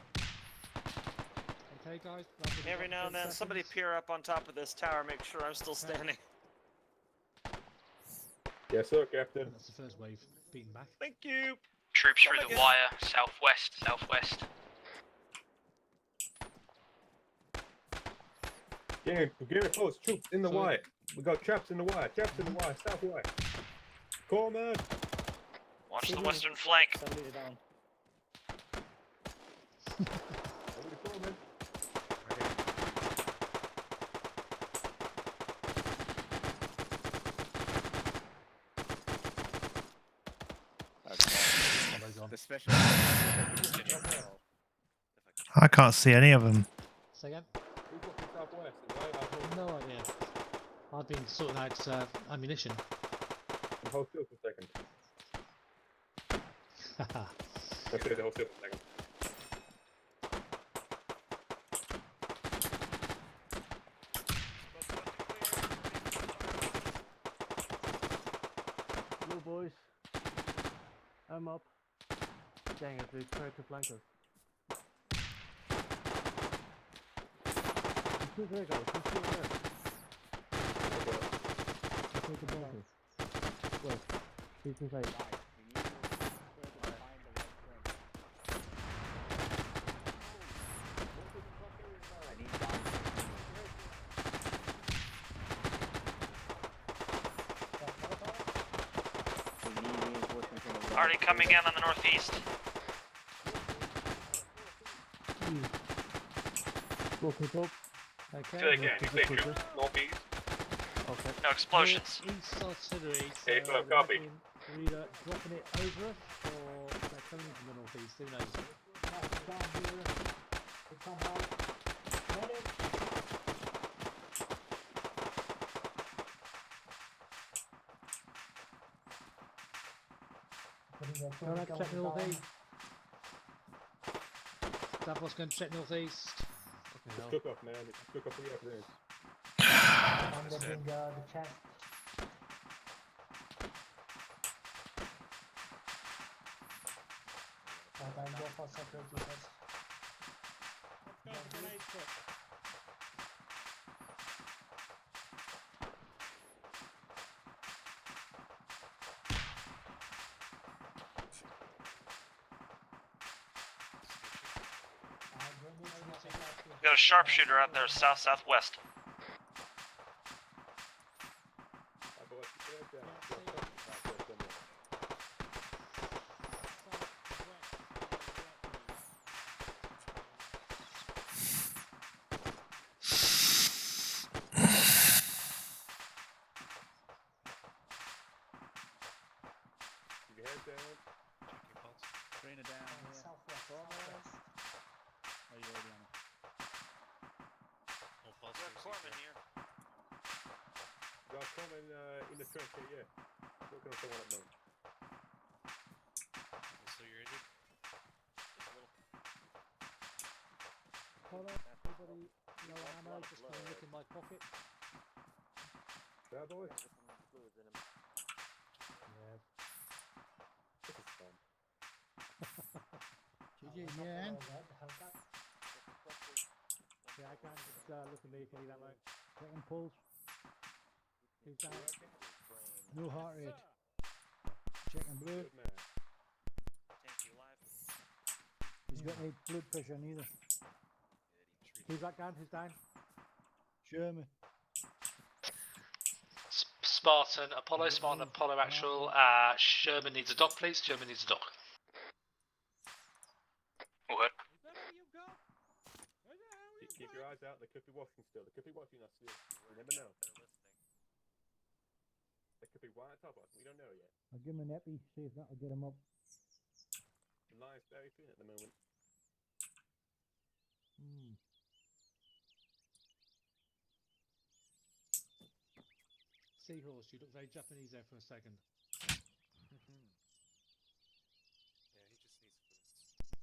guys. Every now and then, somebody peer up on top of this tower, make sure I'm still standing. Yes, sir, Captain. That's the first wave beaten back. Thank you. Troops through the wire, southwest, southwest. Yeah, get it close. Troops in the wire. We got traps in the wire. Traps in the wire. South wire. Corman. Watch the western flank. Somebody down. The special. I can't see any of them. Say again? No idea. I've been sorting out ammunition. Hold still for a second. Haha. Let's do the whole still for a second. Hello, boys. I'm up. Dang it, they tried to flank us. He's still there, guys. He's still there. Let's take the bunkers. West. He's inside. Already coming in on the northeast. Broken top. Okay. Say again. You say troops northeast. Okay. No explosions. East artillery. Hey, so copy. they're either dropping it over us or they're coming from the northeast. Who knows? Alright, check northeast. Davos going to check northeast. Just cook off, man. Just cook off the afternoon. the chest. Got a sharpshooter out there, south-southwest. Keep your head down. Bring it down. Southwest. Are you already on it? Corpsman here. Got Corman in the trench here, yeah. Working on someone at the moment. So you're injured? Anybody no ammo? Just going to look in my pocket. Bad boy? Yeah. This is fun. GG, yeah. Yeah, I can just look at me if you need ammo. Second pulse. Who's down? No heart rate. Checking blue. Good man. He's got any blood pressure neither. Who's that down? Who's down? German. Spartan, Apollo, Spartan, Apollo actual. Sherman needs a dog, please. Sherman needs a dog. What? Keep your eyes out. They could be watching still. They could be watching us still. You never know. They could be right on top of us. We don't know yet. I'll give him an epi, see if that'll get him up. The line's very thin at the moment. Seahorse, you look very Japanese there for a second.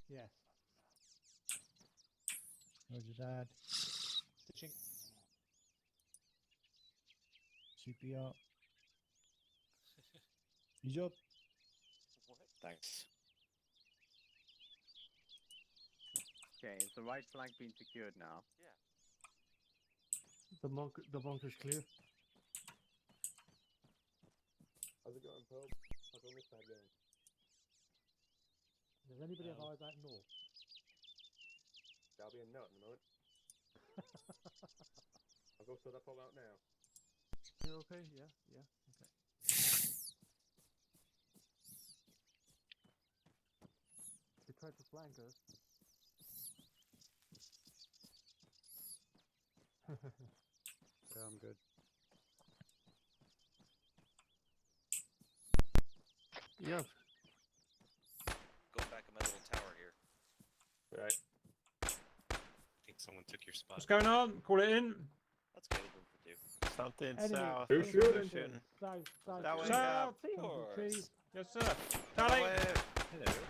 Yes. Roger that. Stitching. CPR. He's up. Thanks. Okay, is the right flank being secured now? The bunker's clear. How's it going, Pope? How's on this side going? Does anybody have eyes out north? That'll be a note in a moment. I'll go sort that pole out now. You're okay? Yeah, yeah. Okay. They tried to flank us. Yeah, I'm good. Yes. Go back in my little tower here. Right. I think someone took your spot. What's going on? Call it in. Let's go to Something Enemy. south. Who's of shooting? Ocean. South. That way, South. Horse. Yes, sir. Tally. Hello.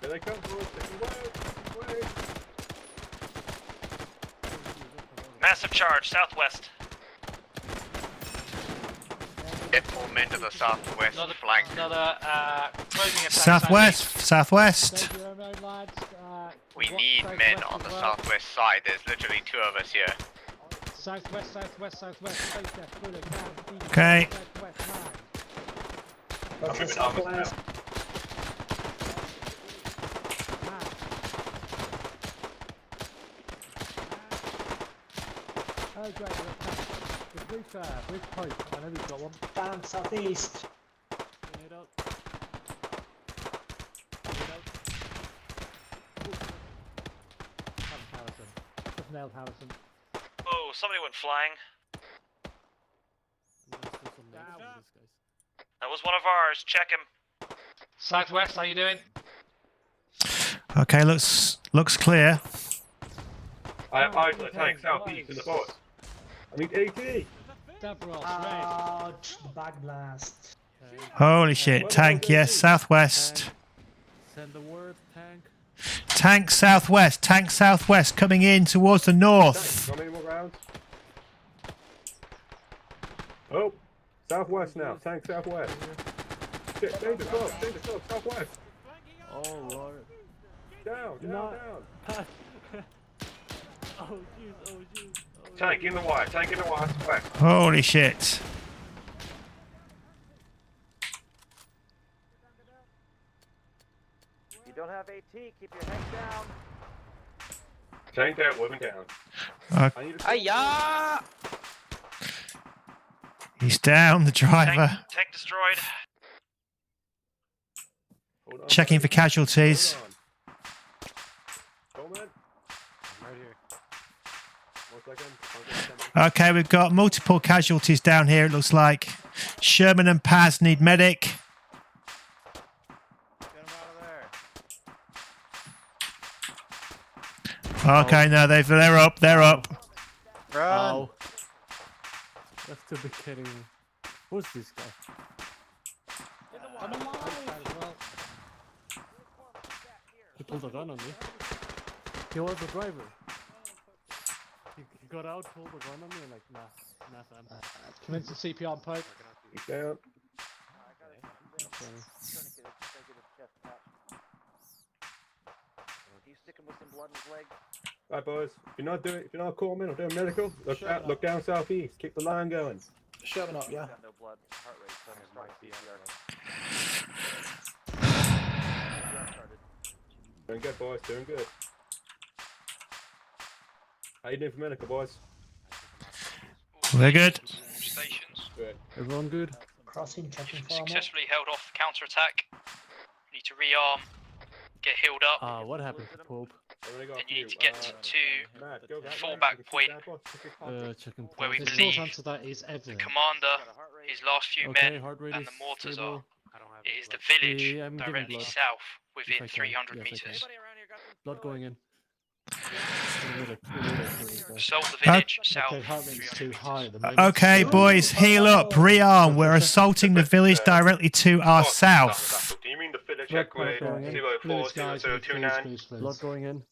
Here they come, boys. Away. Massive charge, southwest. Get pulled into the southwest flank. Another closing attack. Southwest. Take your own lads. We walk need southwest men as on the well. southwest side. There's literally 2 of us here. Southwest. Face there. Fully down. Okay. Southwest now. I'm moving armors now. Oh, great. The bridge pipe. I know we've got one. Down southeast. Bring it up. Harrison. Just nailed Harrison. Oh, somebody went flying. That was one of ours. Check him. Southwest, how you doing? Okay, looks clear. I have eyes on the tank southeast in the boat. I need AT. Davros, Ouch, the back blast. Holy shit! Tank, yes, southwest. Send the word, tank. Tank southwest, coming in towards the north. How many more rounds? Oh, southwest now. Tank southwest. Shit, danger close, southwest. Oh, Lord. Down. Oh, jeez. Tank in the wire, west. Holy shit! You don't have AT, keep your head down. Tank down, moving down. Hiya! He's down, the driver. Tank destroyed. Checking for casualties. Okay, we've got multiple casualties down here, it looks like. Sherman and Paz need medic. Okay, no, they're up. Run! Oh. That's to be kidding me. Who's this guy? I'm alive! He pulled a gun on me. He was the driver. He got out, pulled a gun on me, and like, nah, fam. Commence the CPR on Pope. He's down. He's sticking with some blood in his leg. Right, boys. If you're not calling, I'm doing medical. Look down southeast. Keep the line going. Shoving up, yeah. No blood. Heart rate. Doing good, boys. Doing good. How you doing for medical, boys? We're good. Stations. Good. Everyone good? Crossing, checking for Successfully held off the counter-attack. Need to rearm, get healed up. What happened to Pope? Then you need to get to fallback point Checking. where we The believe short answer to that is Evan. the commander, his last few Okay, men, heart rate and is the mortars stable. are. It is the village Yeah, I'm giving directly blood. south, If I within can. 300 Yes, I can. meters. Blood going in. Sold the village south. Okay, heart rate's too high at the moment. Okay, boys, heal up, rearm. We're assaulting the village directly to our south. Do you mean the village equate 040029? Blood going in.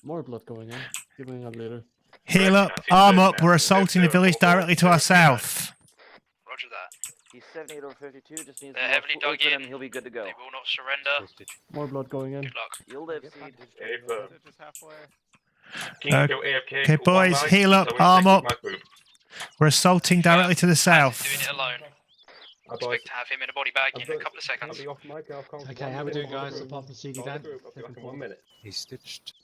More blood going in. Giving up later. Heal up, arm up. We're assaulting the village directly to our south. Roger that. He's 78 over 52. Just needs They're more heavily dug footwork in. and he'll be good to go. They will not surrender. More blood going in. Good luck. You'll live, Seed. Just halfway. Okay, boys, heal up, arm up. We're assaulting directly to the south. Doing it alone. Expect to have him in a body bag in a couple of seconds. Okay, how we doing, guys? Apart from CD Dan? He's stitched.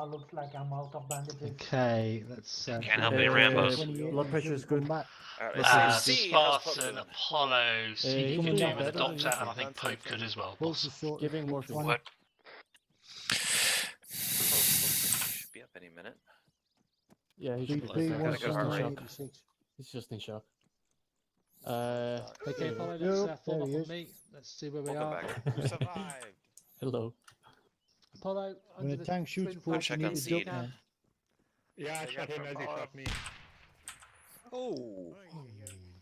Looks like I'm out of bandages. Okay, let's. Can't help any Rambos. Blood pressure is good. Spartan, Apollo, C could do with the doctor, and I think Pope could as well. Pulse is short. Giving more to What? Should be up any minute. Yeah, he should be one heart rate. He's just in shock. Okay, Apollo, let's form up on me. Let's see where we are. You survived. Hello. Apollo, When a tank shoots I'll check on Seed. Yeah, I shot him as he shot me. Oh.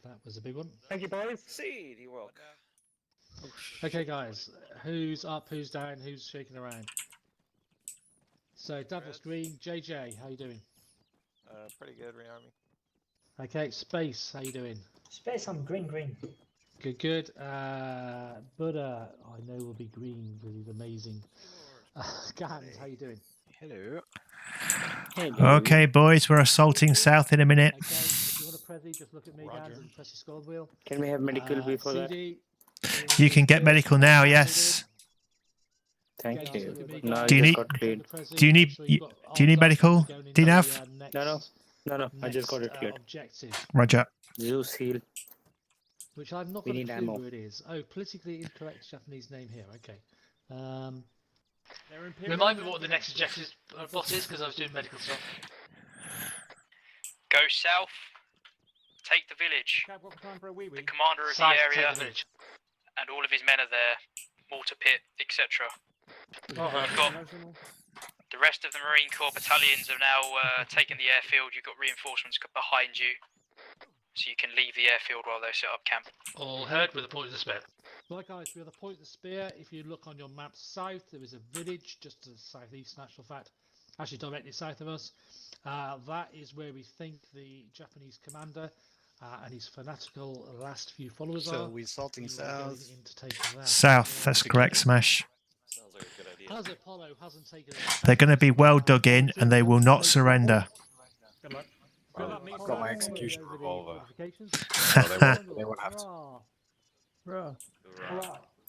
That was a big one. Thank you, boys. Seed, you're welcome. Okay, guys, who's up, who's down, who's shaking around? So, Davos Green, JJ, how you doing? Pretty good, Rearmy. Okay, Space, how you doing? Space, I'm green. Good, good. Buddha, I know will be green because he's amazing. Gans, how you doing? Hello. Okay, boys, we're assaulting south in a minute. Okay, if you want to press it, just look at me, Gans, and press your scroll wheel. Can we have medical before that? CD, You can get medical now, yes. Thank you. Okay, No, Do you I need- just got cleared. Do you need medical, DNAV? No, I just got it cleared. Objective, Roger. Zeus heal. which I'm not We going to need clue ammo. who it is. Oh, politically incorrect Japanese name here. Okay. Remind me what the next objective bot is, because I was doing medical stuff. Go south. Take the village. Cab, what time for a wee wee? The commander of South, the take area the village. and all of his men are there. Mortar pit, etc. You've got the rest of the Marine Corps battalions have now taken the airfield. You've got reinforcements behind you, so you can leave the airfield while they set up camp. All heard with a point of the spear. Right, guys, we're at the point of the spear. If you look on your map south, there is a village just to the southeast, in actual fact, actually directly south of us. That is where we think the Japanese commander and his fanatical last few followers are. So we're assaulting You are south. going into taking that. South, that's correct, Smash. Sounds like a good idea. As Apollo hasn't taken They're going to be well dug in and they will not surrender. Good luck. I've got my execution revolver. They won't have to.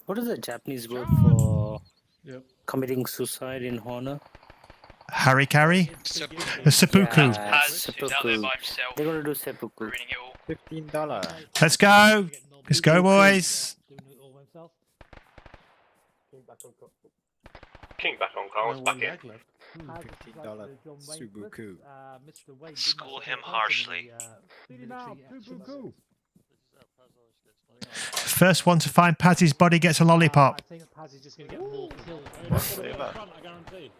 What is the Japanese word for committing suicide in honor? Harikari? The seppuku. Paz, who's out there by himself, They're gonna do seppuku. ruining it all. $15. Let's go. Let's go, boys. King back on Carlos, back in. $15 Subuku. School him harshly. First one to find Pazzy's body gets a lollipop. I think Paz is just going to get more killed. I guarantee.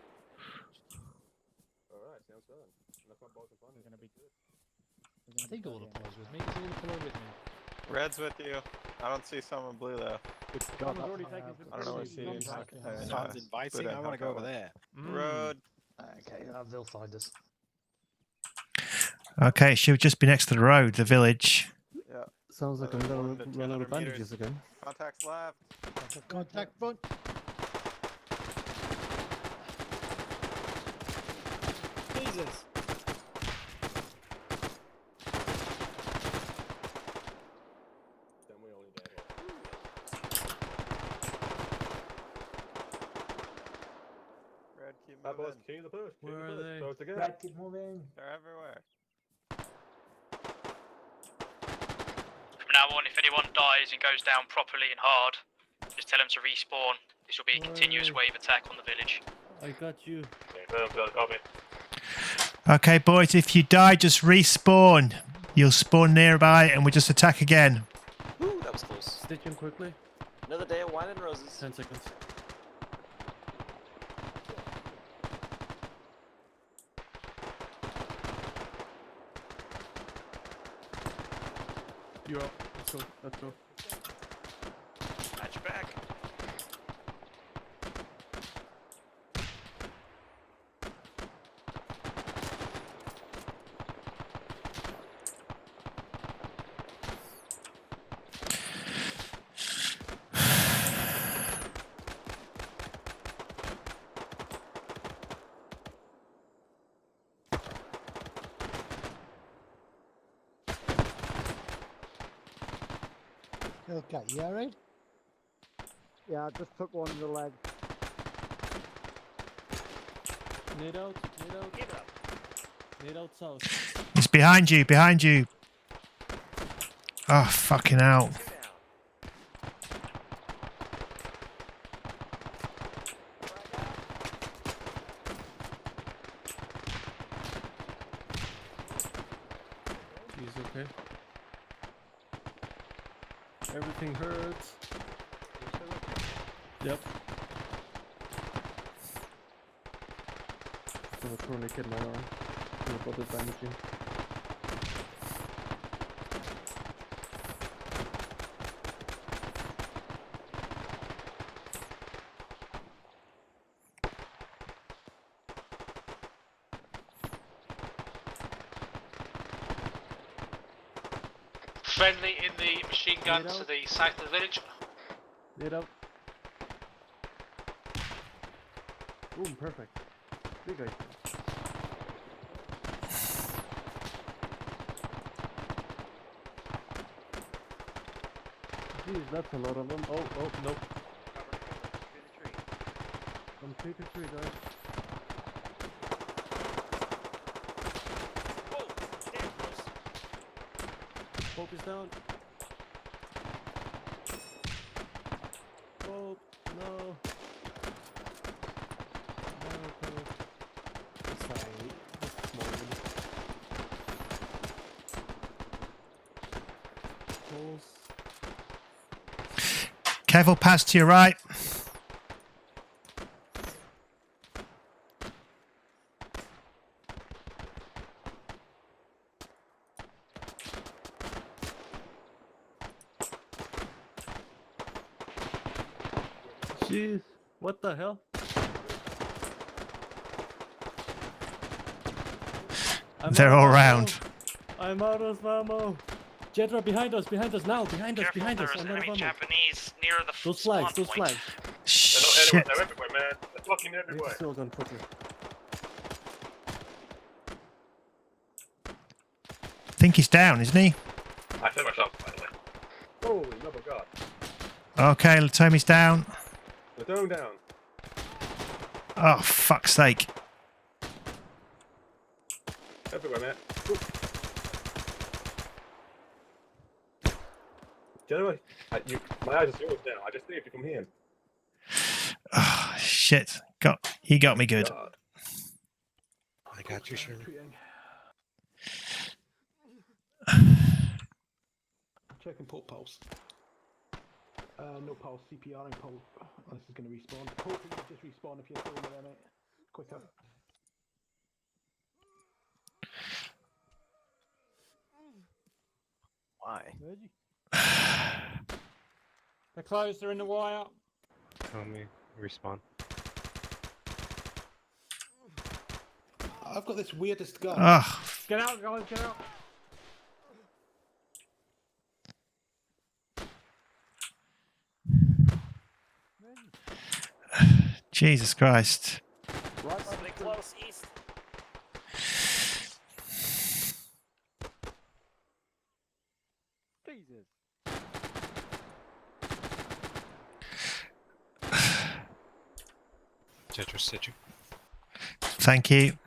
I think all Apollo's with me. Is all Apollo with me? Red's with you. I don't see someone blue though. I don't know where she is. Sounds inviting. I want to go over there. Road. Okay, they'll find us. Okay, she'll just be next to the road, the village. Yeah. Sounds like I'm going to run out of bandages again. Contacts left. Contact front. Jesus. Red, keep That moving. boys, continue the push. Where Continue are the push. they? Go together. Right, keep moving. They're everywhere. From now on, if anyone dies and goes down properly and hard, just tell them to respawn. This will be a continuous wave attack on the village. I got you. Copy. Okay, boys, if you die, just respawn. You'll spawn nearby and we'll just attack again. Ooh, that was close. Stitch him quickly. Another day of wine and roses. 10 seconds. You're up. Let's go. Let's go. Patch your back. Okay, you alright? Yeah, I just took one in the leg. Need out, need out. Need out south. It's behind you, behind you. Oh, fucking hell. He's okay. Everything hurts. Yep. I have a tourniquet in my arm. About the damaging. Friendly in the machine gun to the south of the village. Lead out. Boom, perfect. Big guy. Jeez, that's a lot of them. Oh, nope. From tree to tree, guys. Focus down. Oh, no. It's fine. It's small. Careful, pass to your right. Jeez, what the hell? They're all round. I'm out of ammo. Jedra, behind us now, behind us. There's enemy Japanese near the Those spawn flags, those point. flags. Shit. They're everywhere, man. They're fucking everywhere. Still gun footer. I think he's down, isn't he? I said myself, by the way. Holy mother God. Okay, Tommy's down. The dome down. Oh, fuck's sake. Everywhere, man. Ooh. Generally, my eyes are yours now. I just need to come here. Oh, shit. He got me good. God. I got you, Sherman. Checking port pulse. No pulse, CPR and pulse. This is going to respawn. Hopefully you just respawn if you're still there, mate. Quicker. Why? They're close, they're in the wire. Tell me, respawn. I've got this weirdest gun. Oh. Get out, guys, get out. Jesus Christ. Reasonably close east. Jesus. Tetris, did you? Thank you.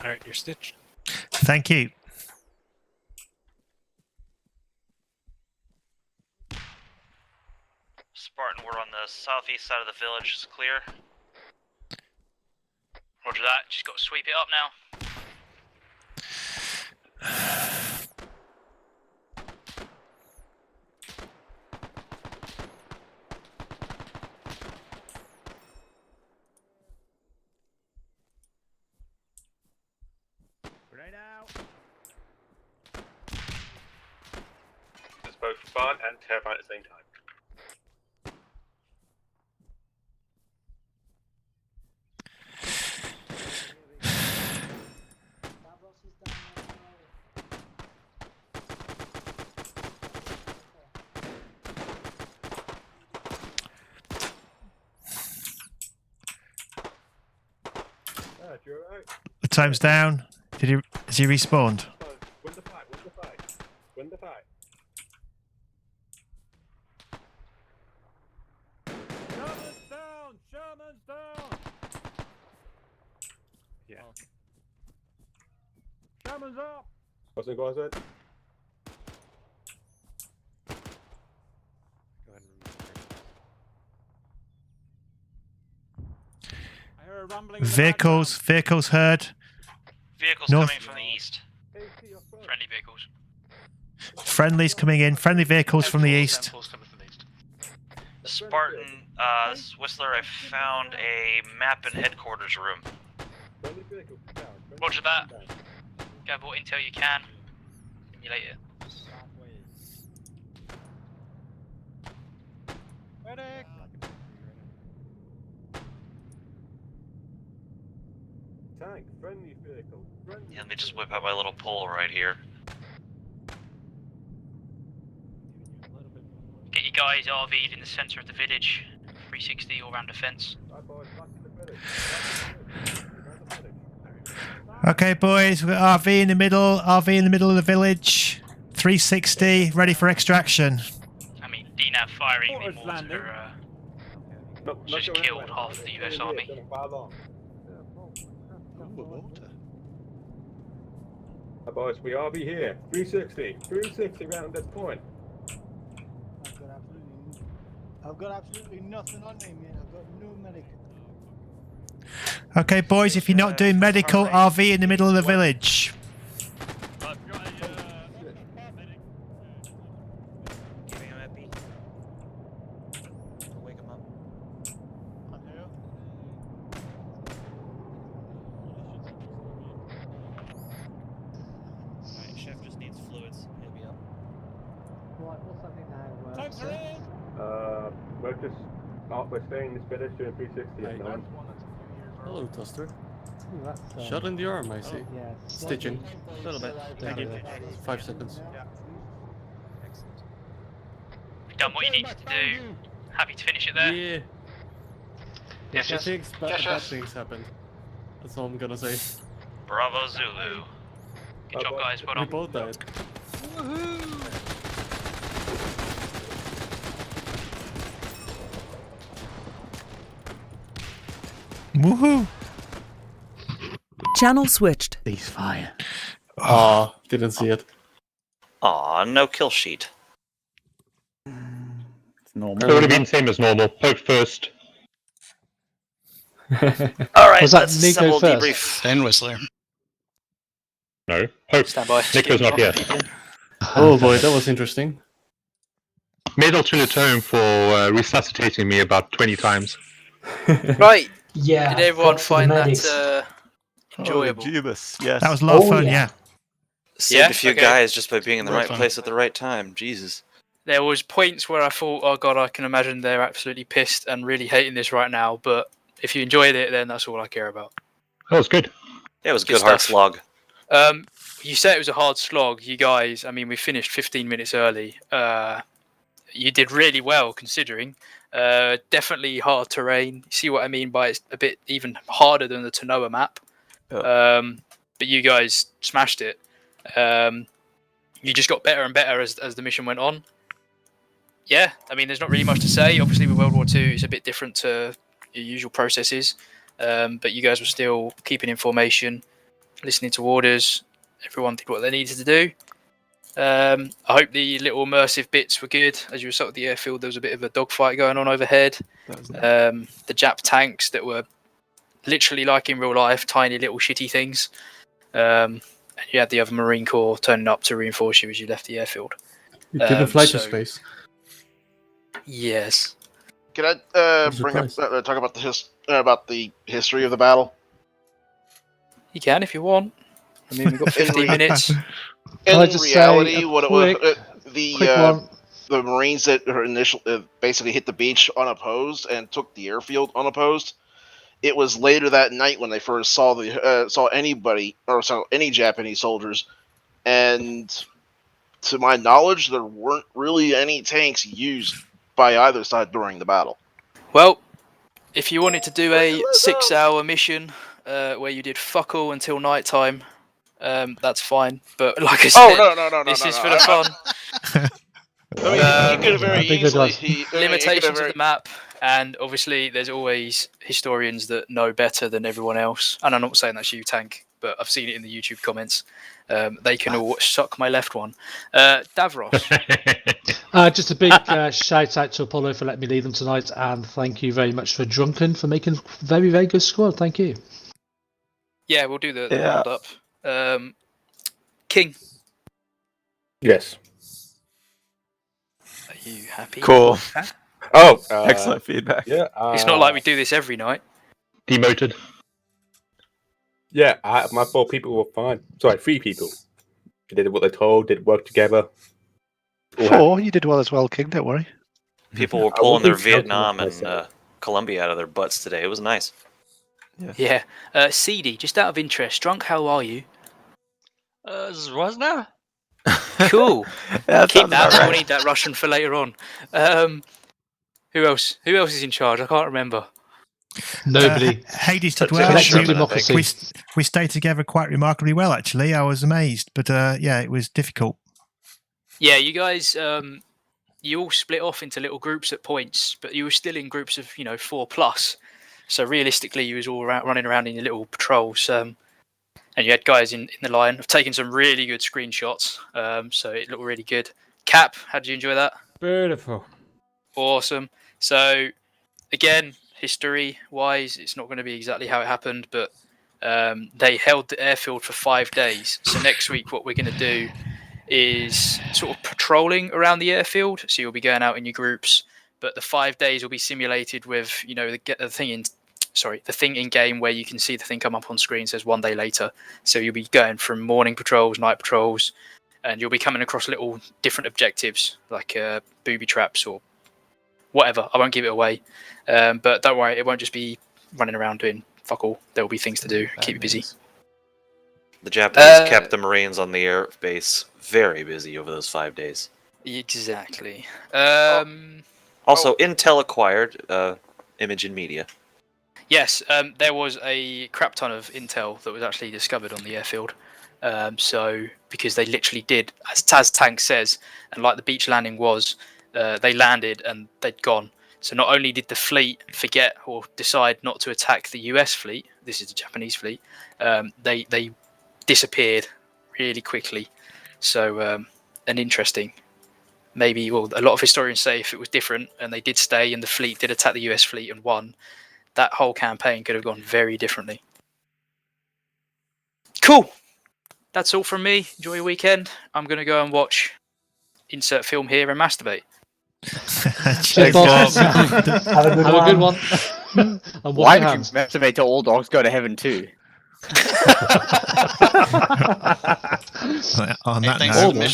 Alright, you're stitched. Thank you. Spartan, we're on the southeast side of the village. It's clear. Roger that, just got to sweep it up now. Grenade out. It's both fun and terrifying at the same time. The time's down. Has he respawned? Win the fight. Win the fight. Win the fight. Sherman's down! Sherman's down! Yeah. Sherman's up! What's it, guys? I hear a rumbling in the Vehicles heard. Vehicles North. coming from the east. Friendly vehicles. Friendlies coming in. Friendly vehicles from the east. Spartan, this is Whistler, I found a map in headquarters room. Roger that. Gather what intel you can. Simulate it. Medic! Tank, friendly vehicle. Yeah, let me just whip out my little pole right here. Get you guys RV'd in the centre of the village. 360 all round the fence. Okay, boys, we've got RV in the middle. RV in the middle of the village. 360, ready for extraction. I mean, DNAV firing the mortar just killed half the US Army. Hi boys, we RV here. 360. 360 round this point. I've got absolutely nothing on me, man. I've got no medic. Okay, boys, if you're not doing medical, RV in the middle of the village. Chef just needs fluids. He'll be up. Right, what's happening now? We're staying in this village doing 360 at the moment. Hello, Toaster. Ooh, that's, Shot in the arm, I see. yeah, Stitching. A little bit. Thank you. 5 seconds. You've done what you needed to do. Happy to finish it there. Yeah. Yes, I yes. think bad Yes. things happened. That's all I'm gonna say. Bravo Zulu. Good job, guys. Well We done. both died. Woohoo! Channel switched. Ceasefire. Ah, didn't see it. Aw, no kill sheet. It would have been same as normal. Poke first. Alright, Was that let's Nico assemble first? debrief. Then Whistler. No. Poke. Stand by. Nico's not here. Oh boy, that was interesting. Made alternate for resuscitating me about 20 times. Right. Yeah. Did everyone thanks to the find medics. that enjoyable? Jeebus, yes. That was a lot of fun, yeah. Saved a few okay. guys just by being in the Very right fun. place at the right time. Jesus. There was points where I thought, oh god, I can imagine they're absolutely pissed and really hating this right now. But if you enjoyed it, then that's all I care about. That was good. Yeah, it was a Good good hard stuff. slog. You said it was a hard slog. You guys, I mean, we finished 15 minutes early. You did really well considering. Definitely hard terrain. You see what I mean by it's a bit even harder than the Tanoa map. But you guys smashed it. You just got better and better as the mission went on. Yeah, I mean, there's not really much to say. Obviously, with World War II, it's a bit different to your usual processes. But you guys were still keeping information, listening to orders. Everyone did what they needed to do. I hope the little immersive bits were good. As you were sat at the airfield, there was a bit of a dogfight going on overhead. The Jap tanks that were literally like in real life, tiny little shitty things. And you had the other Marine Corps turning up to reinforce you as you left the airfield. You didn't fly to so- space. Yes. Can I bring up surprised. talk about the history of the battle? You can if you want. I mean, we've got 15 minutes. Can I In just reality, say a what quick- it was, quick one? the Marines that were basically hit the beach unopposed and took the airfield unopposed. It was later that night when they first saw any Japanese soldiers, and to my knowledge, there weren't really any tanks used by either side during the battle. Well, if you wanted to do a 6-hour mission where you did fuck all until night time, that's fine. But like I said, this is for the fun. I mean, you could have very easily. Limitations of the map, and obviously there's always historians that know better than everyone else. And I'm not saying that's you, Tank, but I've seen it in the YouTube comments. They can all suck my left one. Davros. Just a big shout out to Apollo for letting me lead them tonight, and thank you very much for Drunken for making a very, very good squad. Thank you. Yeah, we'll do the round up. King. Yes. Are you happy? Cool. Oh, excellent feedback. Yeah. It's not like we do this every night. Demoted. Yeah, my 4 people were fine. Sorry, 3 people. They did what they told, did work together. 4? You did well as well, King, don't worry. People were pulling their Vietnam and Colombia out of their butts today. It was nice. Yeah. CD, just out of interest, Drunk, how are you? Zwazna? Cool. Yeah, Keep that. right. We'll need that Russian for later on. Who else? Who else is in charge? I can't remember. Nobody. Hades did Such a well. Sherman, democracy. We stayed together quite remarkably well, actually. I was amazed, but yeah, it was difficult. Yeah, you guys, you all split off into little groups at points, but you were still in groups of 4+. So realistically, you was all running around in your little patrols. And you had guys in the line. I've taken some really good screenshots, so it looked really good. Cap, how did you enjoy that? Beautiful. Awesome. So, again, history-wise, it's not going to be exactly how it happened, but they held the airfield for 5 days. So next week, what we're going to do is sort of patrolling around the airfield. So you'll be going out in your groups, but the 5 days will be simulated with, the thing in game where you can see the thing come up on screen says 1 day later. So you'll be going from morning patrols, night patrols, and you'll be coming across little different objectives like booby traps or whatever. I won't give it away, but don't worry, it won't just be running around doing fuck all. There will be things to do, keep you busy. The Japanese kept the Marines on the air base very busy over those 5 days. Exactly. Also, Intel acquired Image and Media. Yes, there was a crap ton of intel that was actually discovered on the airfield. So, because they literally did, as Taz Tank says, and like the beach landing was, they landed and they'd gone. So not only did the fleet forget or decide not to attack the US fleet, this is the Japanese fleet, they disappeared really quickly. So, an interesting, maybe, well, a lot of historians say if it was different and they did stay and the fleet did attack the US fleet and won, that whole campaign could have gone very differently. Cool. That's all from me. Enjoy your weekend. I'm going to go and watch insert film here and masturbate. Have a good one. Why did you masturbate to all dogs go to heaven too? On that Thanks note, for the mission.